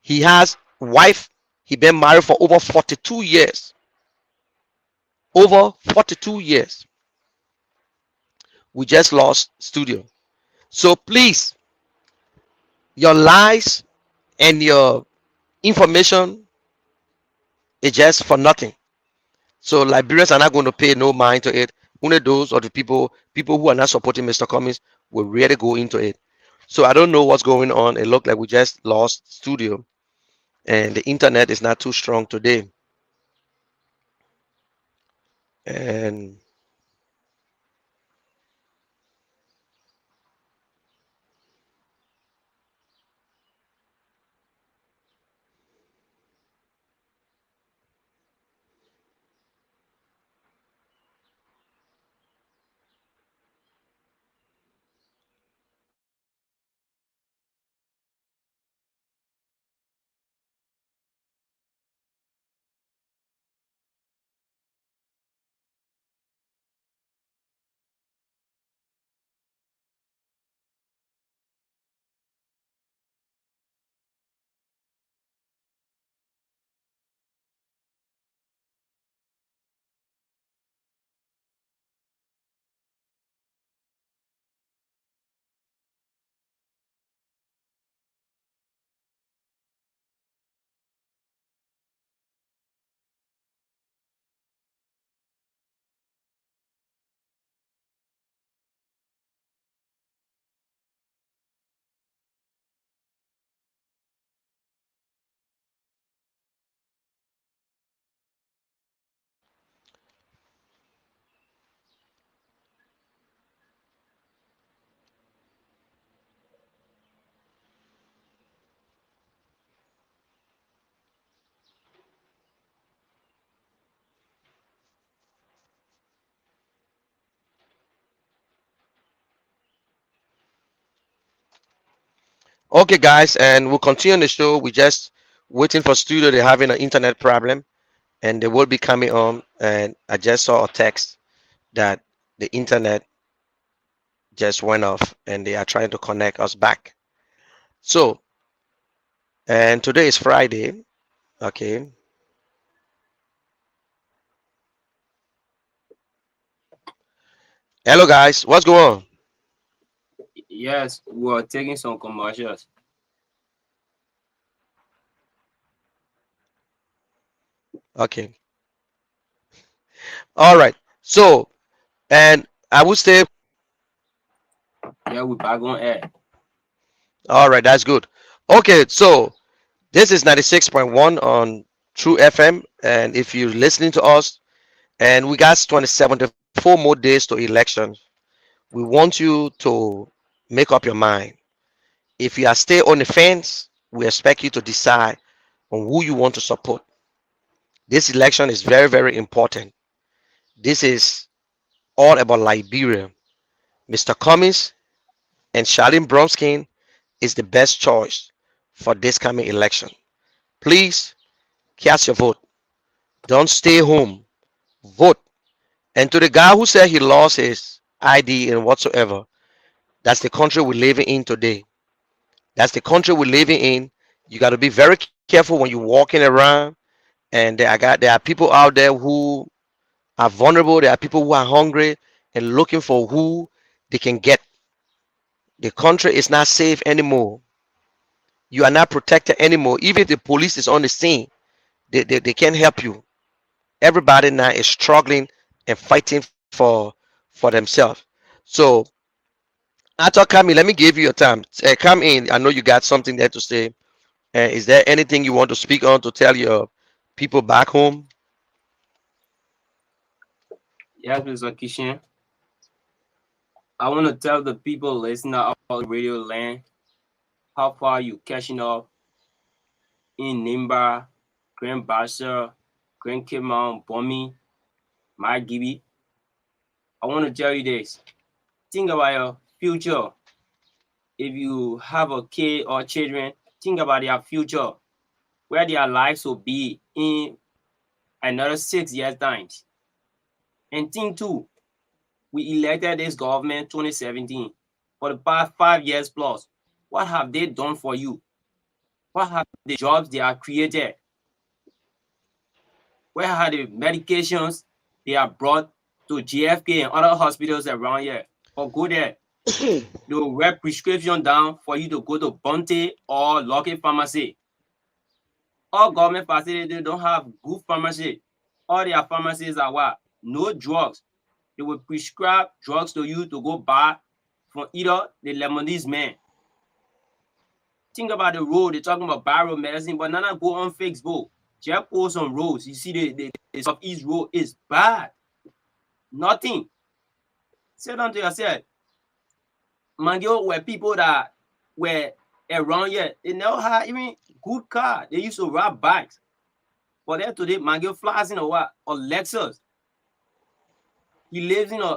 He has wife. He been married for over 42 years. Over 42 years. We just lost studio. So please, your lies and your information is just for nothing. So Liberians are not going to pay no mind to it. Only those or the people who are not supporting Mr. Cummings will really go into it. So I don't know what's going on. It looked like we just lost studio and the internet is not too strong today. And okay, guys, and we'll continue the show. We just waiting for studio. They're having an internet problem, and they will be coming on. And I just saw a text that the internet just went off, and they are trying to connect us back. So, and today is Friday. Okay. Hello, guys. What's going on? Yes, we're taking some commercials. Okay. All right. So, and I would say, Yeah, we're back on air. all right, that's good. Okay. So, this is 96.1 on True FM. And if you're listening to us, and we got 74 more days to elections, we want you to make up your mind. If you are still on the fence, we expect you to decide on who you want to support. This election is very, very important. This is all about Liberia. Mr. Cummings and Charlene Bronskin is the best choice for this coming election. Please cast your vote. Don't stay home. Vote. And to the guy who said he lost his ID and whatsoever, that's the country we're living in today. That's the country we're living in. You got to be very careful when you're walking around. And there are people out there who are vulnerable. There are people who are hungry and looking for who they can get. The country is not safe anymore. You are not protected anymore. Even if the police is on the scene, they can't help you. Everybody now is struggling and fighting for themselves. So, Ato Kami, let me give you your time. Come in. I know you got something there to say. Is there anything you want to speak on to tell your people back home? Yes, Mr. Kishan. I want to tell the people listening out radio land how far you catching up in Nimba, Grand Bassa, Grand Kimon, Bomi, my Gibi. I want to tell you this. Think about your future. If you have a kid or children, think about their future, where their lives will be in another 6 years' times. And think too, we elected this government 2017 for the past 5 years plus. What have they done for you? What have the jobs they have created? Where are the medications they have brought to GFK and other hospitals around here? Or go there, they will write prescription down for you to go to Bunte or Lucky Pharmacy. All government facilities don't have good pharmacy. All their pharmacies are what? No drugs. They will prescribe drugs to you to go buy from either the Lebanese man Think about the road. They're talking about viral medicine, but now go on Facebook. Just post on roads. You see the Southeast road is bad. Nothing. Say down to yourself. Mangio were people that were around here. They never had even good car. They used to ride bikes. But then today, Mangio flies in a what? A Lexus. He lives in a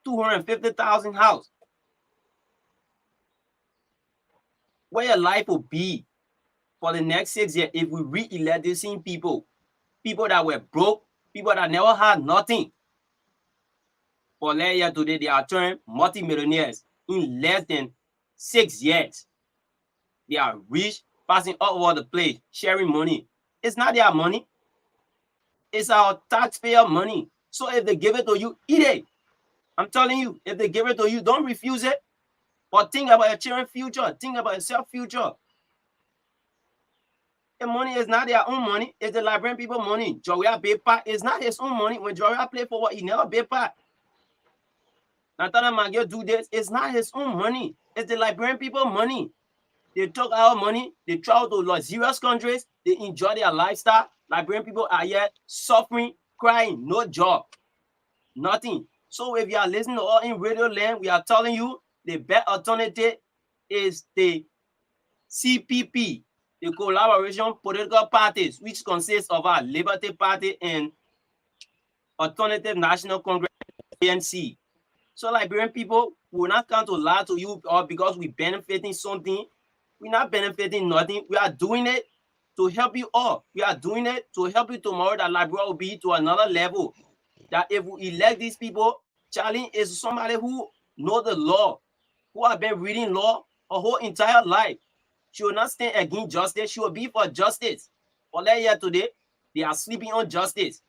250,000 house. Where your life will be for the next 6 years if we re-elect the same people that were broke, people that never had nothing. For last year today, they are turned multimillionaires in less than 6 years. They are rich, passing all over the place, sharing money. It's not their money. It's our taxpayer money. So if they give it to you, eat it. I'm telling you, if they give it to you, don't refuse it. But think about your children's future. Think about yourself future. The money is not their own money. It's the Liberian people money. Joria Bepa is not his own money. When Joria play for what, he never Bepa. Natana Magio do this. It's not his own money. It's the Liberian people money. They took our money. They travel to luxurious countries. They enjoy their lifestyle. Liberian people are here suffering, crying, no job, nothing. So if you are listening to all in radio land, we are telling you the best alternative is the CPP, the Collaboration Political Parties, which consists of our Liberty Party and Alternative National Congress, ANC. So Liberian people will not come to lie to you or because we're benefiting something. We're not benefiting nothing. We are doing it to help you all. We are doing it to help you tomorrow that Liberia will be to another level. That if we elect these people, Charlie is somebody who know the law, who have been reading law her whole entire life. She will not stand against justice. She will be for justice. But like here today, they are sleeping on justice.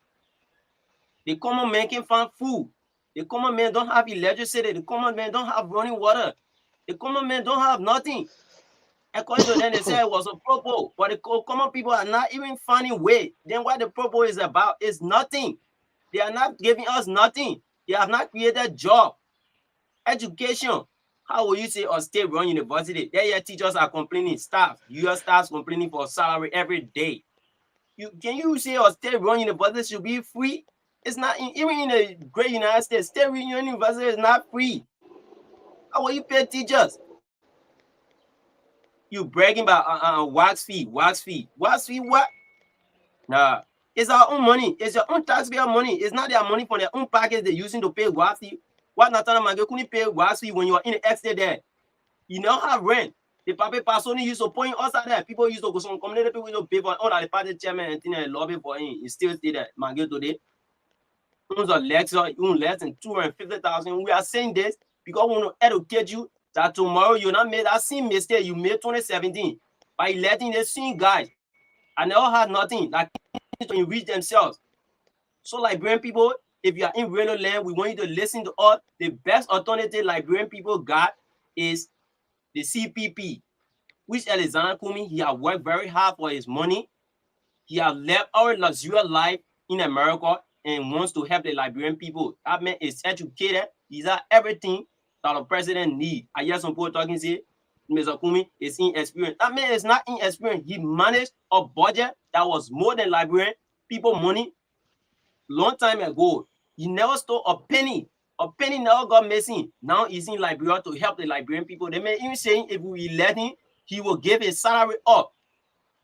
The common man can find food. The common man don't have electricity. The common man don't have running water. The common man don't have nothing. According to them, they said it was a propos, but the common people are not even finding way. Then what the propos is about is nothing. They are not giving us nothing. They have not created job, education. How will you say a state-run university? There your teachers are complaining, staff, your staffs complaining for salary every day. Can you say a state-run university should be free? It's not, even in the great United States, state-run university is not free. How will you pay teachers? You bragging about wax fee, wax fee what? Nah, it's our own money. It's your own taxpayer money. It's not their money from their own package they're using to pay wax fee. What Natana Magio couldn't pay wax fee when you are in the estate there? You now have rent. The paper person used to point us out there. People used to go some community people used to pay for all the party chairman and thing and lobby for him. He still stay there. Magio today. Owns a Lexus, you less than 250,000. We are saying this because we want to educate you that tomorrow you not made that same mistake you made 2017 by letting the same guys and they all had nothing like to enrich themselves. So Liberian people, if you are in radio land, we want you to listen to us. The best alternative Liberian people got is the CPP, which Alexander Kumi, he has worked very hard for his money. He has left our luxurious life in America and wants to help the Liberian people. That man is educated. He's at everything that the president needs. I hear some people talking, say, Mr. Kumi is inexperienced. That man is not inexperienced. He managed a budget that was more than Liberian people money long time ago. He never stole a penny. A penny never got missing. Now he's in Liberia to help the Liberian people. They may even say if we let him, he will give his salary up.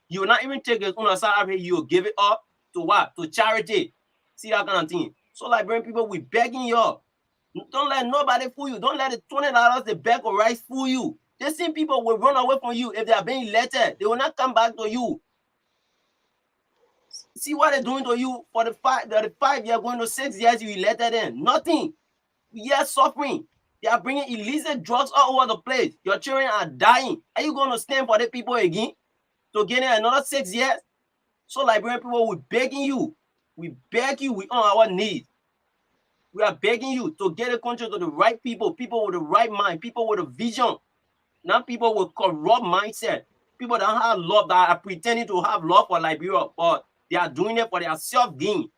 He will not even take his own salary. He will give it up to what? To charity. See that kind of thing. So Liberian people, we begging you up. Don't let nobody fool you. Don't let the $20 the bag of rice fool you. The same people will run away from you if they are being elected. They will not come back to you. See what they're doing to you for the 5 years going to 6 years you elected them. Nothing. We are suffering. They are bringing illicit drugs all over the place. Your children are dying. Are you going to stand for the people again to get in another 6 years? So Liberian people, we're begging you. We beg you. We on our knees. We are begging you to get the country to the right people, people with the right mind, people with a vision, not people with corrupt mindset, people that don't have love, that are pretending to have love for Liberia, but they are doing it for their self-gain.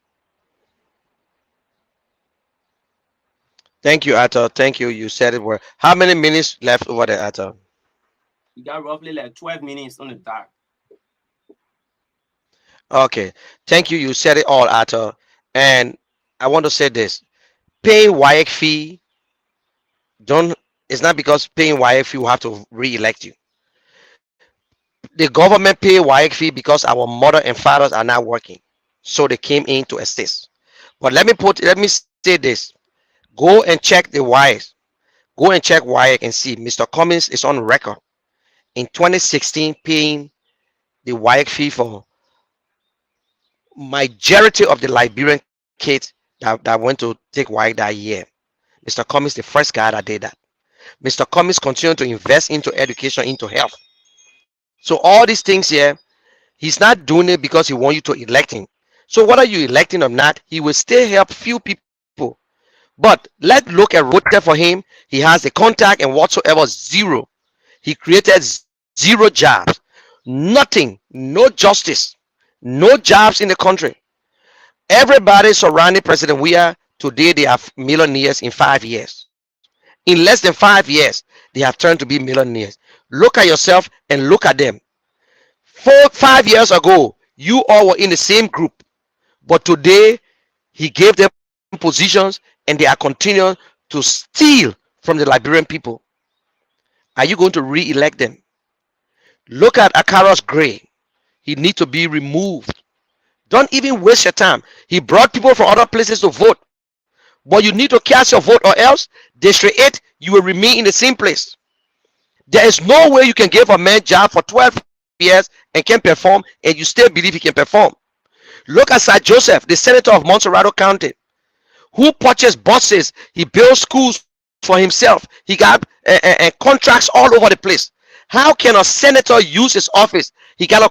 Thank you, Atta. Thank you. You said it well. How many minutes left over there, Atta? You got roughly like 12 minutes on the dot. Okay. Thank you. You said it all, Ato. And I want to say this. Paying WIAC fee don't it's not because paying WIAC fee will have to re-elect you. The government pay WIAC fee because our mother and fathers are not working. So they came in to assist. But let me say this. Go and check the WIAC. Go and check WIAC and see Mr. Cummings is on record in 2016 paying the WIAC fee for majority of the Liberian kids that went to take WIAC that year. Mr. Cummings, the first guy that did that. Mr. Cummings continued to invest into education, into health. So all these things here, he's not doing it because he wants you to elect him. So whether you electing or not, he will still help few people. But let's look at voted for him. He has the contact and whatsoever zero. He created zero jobs, nothing, no justice, no jobs in the country. Everybody surrounding President Weah today they are millionaires in 5 years. In less than 5 years, they have turned to be millionaires. Look at yourself and look at them. 5 years ago, you all were in the same group, but today he gave them positions and they are continuing to steal from the Liberian people. Are you going to re-elect them? Look at Akaros Gray. He needs to be removed. Don't even waste your time. He brought people from other places to vote. But you need to cast your vote or else District 8, you will remain in the same place. There is no way you can give a man job for 12 years and can perform and you still believe he can perform. Look at Sir Joseph, the senator of Montserrado County, who purchased buses. He built schools for himself. He got contracts all over the place. How can a senator use his office? He got a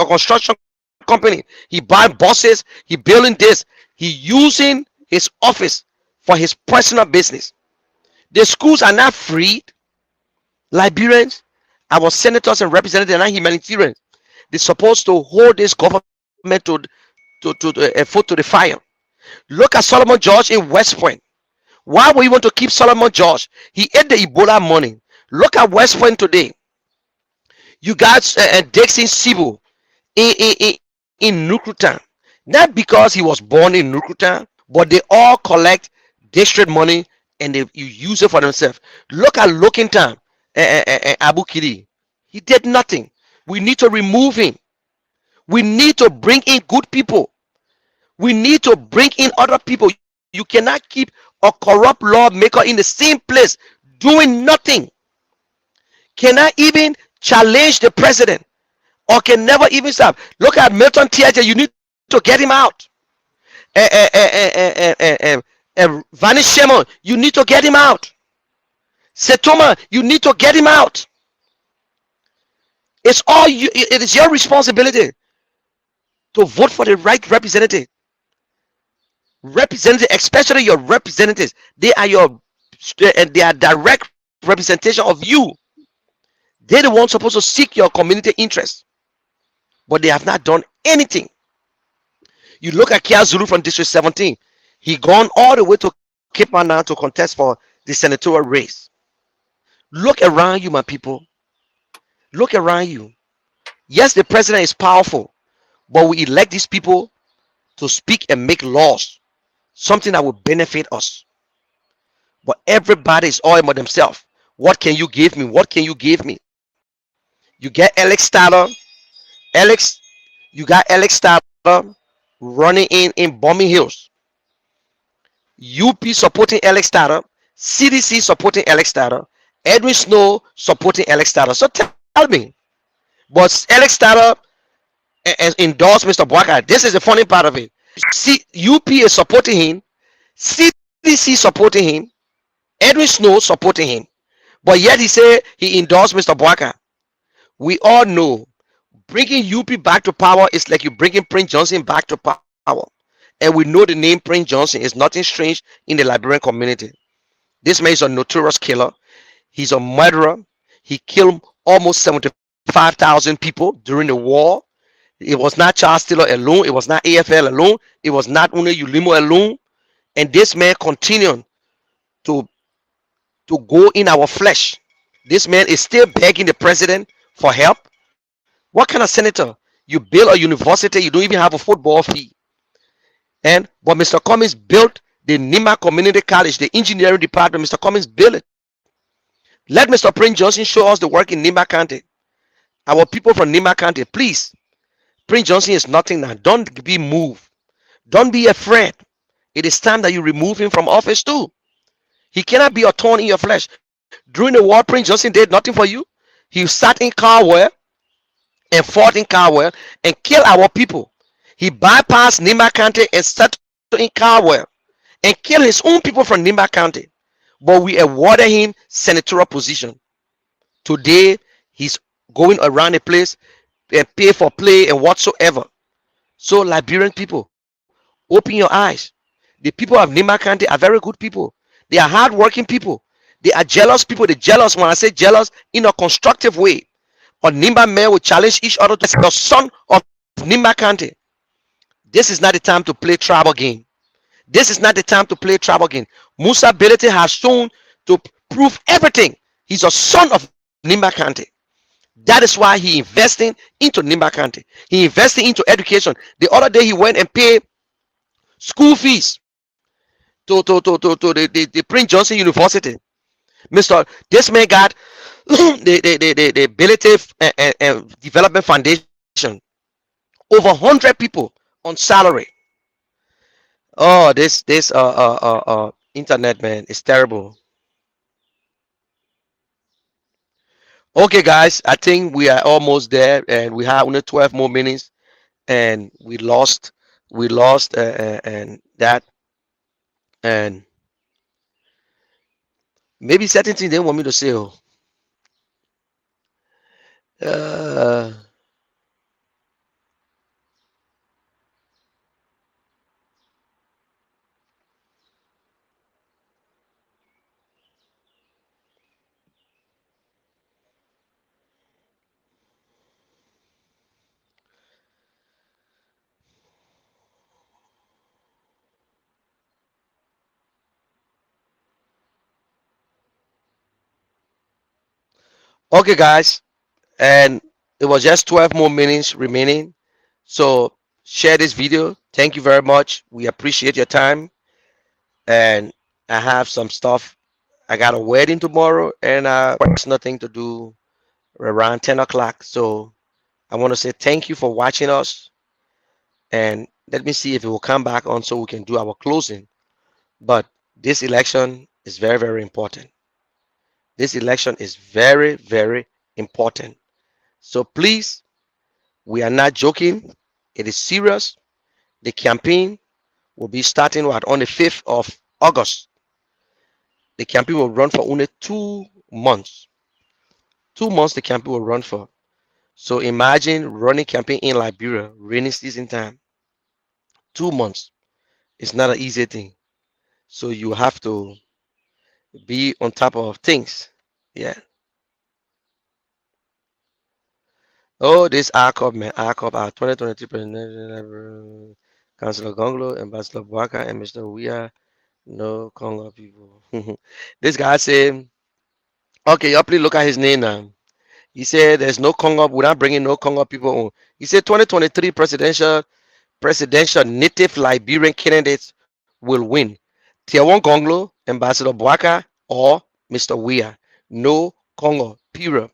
construction company. He buy buses. He building this. He using his office for his personal business. The schools are not free. Liberians, our senators and representatives are not humanitarians. They're supposed to hold this government to a foot to the fire. Look at Solomon George in West Point. Why would you want to keep Solomon George? He ate the Ebola money. Look at West Point today. You got Dixon Sibu in Nukrutan. Not because he was born in Nukrutan, but they all collect district money and they you use it for themselves. Look at Looking Time, Abu Kidi. He did nothing. We need to remove him. We need to bring in good people. We need to bring in other people. You cannot keep a corrupt lawmaker in the same place doing nothing. Cannot even challenge the president or can never even stop. Look at Milton Tiaja. You need to get him out. Vanish Shemon, you need to get him out. Setoma, you need to get him out. It's all you. It is your responsibility to vote for the right representative, especially your representatives. They are they are direct representation of you. They're the ones supposed to seek your community interest, but they have not done anything. You look at Kia Zulu from District 17. He gone all the way to Cape Town now to contest for the senatorial race. Look around you, my people. Look around you. Yes, the president is powerful, but we elect these people to speak and make laws, something that will benefit us. But everybody is all about themselves. What can you give me? What can you give me? You get Alex Tyler. Alex, you got Alex Tyler running in Bombing Hills. UP supporting Alex Tyler. CDC supporting Alex Tyler. Edwin Snow supporting Alex Tyler. So tell me, but Alex Tyler endorsed Mr. Boakai. This is the funny part of it. UP is supporting him. CDC supporting him. Edwin Snow supporting him. But yet he said he endorsed Mr. Boakai. We all know bringing UP back to power is like you bringing Prince Johnson back to power. And we know the name Prince Johnson is nothing strange in the Liberian community. This man is a notorious killer. He's a murderer. He killed almost 75,000 people during the war. It was not Charles Taylor alone. It was not AFL alone. It was not only Ulimo alone. And this man continued to go in our flesh. This man is still begging the president for help. What kind of senator? You build a university, you don't even have a football fee. And but Mr. Cummings built the Nima Community College, the engineering department. Mr. Cummings built it. Let Mr. Prince Johnson show us the work in Nima County. Our people from Nima County, please. Prince Johnson is nothing now. Don't be moved. Don't be afraid. It is time that you remove him from office too. He cannot be a thorn in your flesh. During the war, Prince Johnson did nothing for you. He sat in Carwell and fought in Carwell and killed our people. He bypassed Nima County and settled in Carwell and killed his own people from Nima County. But we awarded him senatorial position. Today, he's going around the place and pay for play and whatsoever. So, Liberian people, open your eyes. The people of Nima County are very good people. They are hardworking people. They are jealous people. They jealous, when I say jealous, in a constructive way. A Nimba man will challenge each other to the son of Nimba County. This is not the time to play tribal game. This is not the time to play tribal game. Musa ability has shown to prove everything. He's a son of Nimba County. That is why he investing into Nimba County. He investing into education. The other day he went and paid school fees to the Prince Johnson University. Mr. This man got the ability and development foundation. Over 100 people on salary. Oh, this internet, man, is terrible. Okay, guys, I think we are almost there, and we have only 12 more minutes, and we lost and that, and maybe certain things they want me to say. Oh, uh, okay, guys, and it was just 12 more minutes remaining. So share this video. Thank you very much. We appreciate your time. And I have some stuff. I got a wedding tomorrow, and there's nothing to do around 10 o'clock. So I want to say thank you for watching us. And let me see if it will come back on so we can do our closing. But this election is very, very important. This election is very, very important. So please, we are not joking. It is serious. The campaign will be starting on the 5th of August. The campaign will run for only 2 months. 2 months the campaign will run for. So imagine running campaign in Liberia, rainy season time. 2 months. It's not an easy thing. So you have to be on top of things. Yeah. Oh, this ARCOP, man. ARCOP, our 2023 President, Councilor Gonglo, Ambassador Bwaka, and Mr. We are no Congo people. This guy said, okay, y'all please look at his name now. He said there's no Congo, we're not bringing no Congo people on. He said 2023 presidential native Liberian candidates will win. Tiawan Gonglo, Ambassador Bwaka, or Mr. Weah. No Congo, period.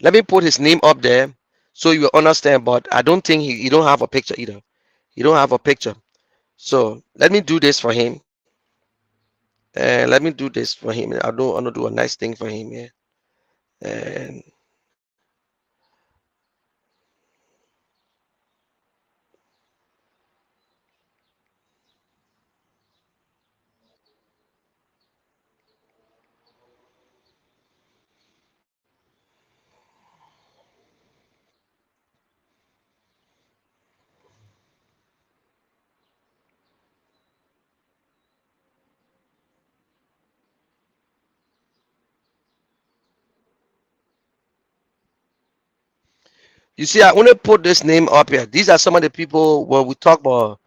Let me put his name up there so you will understand, but I don't think he don't have a picture either. He don't have a picture. So let me do this for him. And let me do this for him. I'll do a nice thing for him, yeah. And you see, I want to put this name up here. These are some of the people when we talk about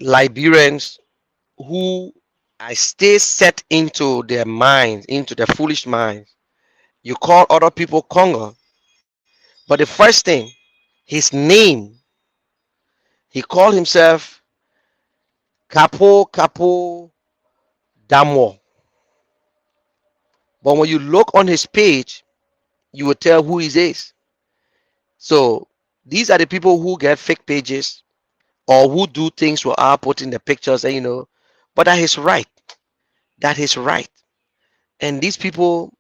Liberians who I stay set into their minds, into their foolish minds. You call other people Congo, but the first thing, his name, he called himself Capo Damo. But when you look on his page, you will tell who he is. So these are the people who get fake pages or who do things without putting the pictures, and but that is right. That is right. And these people,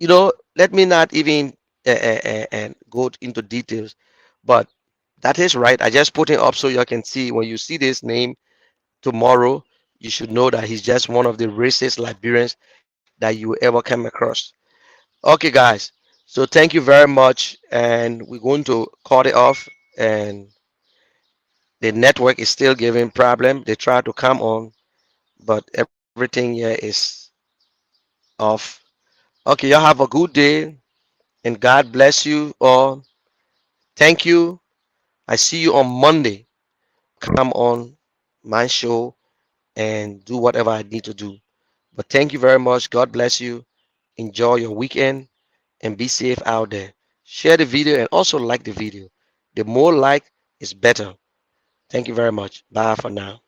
let me not even and go into details, but that is right. I just put it up so you can see. When you see this name tomorrow, you should know that he's just one of the racist Liberians that you ever come across. Okay, guys. So thank you very much, and we're going to cut it off. And the network is still giving problem. They try to come on, but everything here is off. Okay, y'all have a good day, and God bless you all. Thank you. I see you on Monday. Come on my show and do whatever I need to do. But thank you very much. God bless you. Enjoy your weekend and be safe out there. Share the video and also like the video. The more like is better. Thank you very much. Bye for now.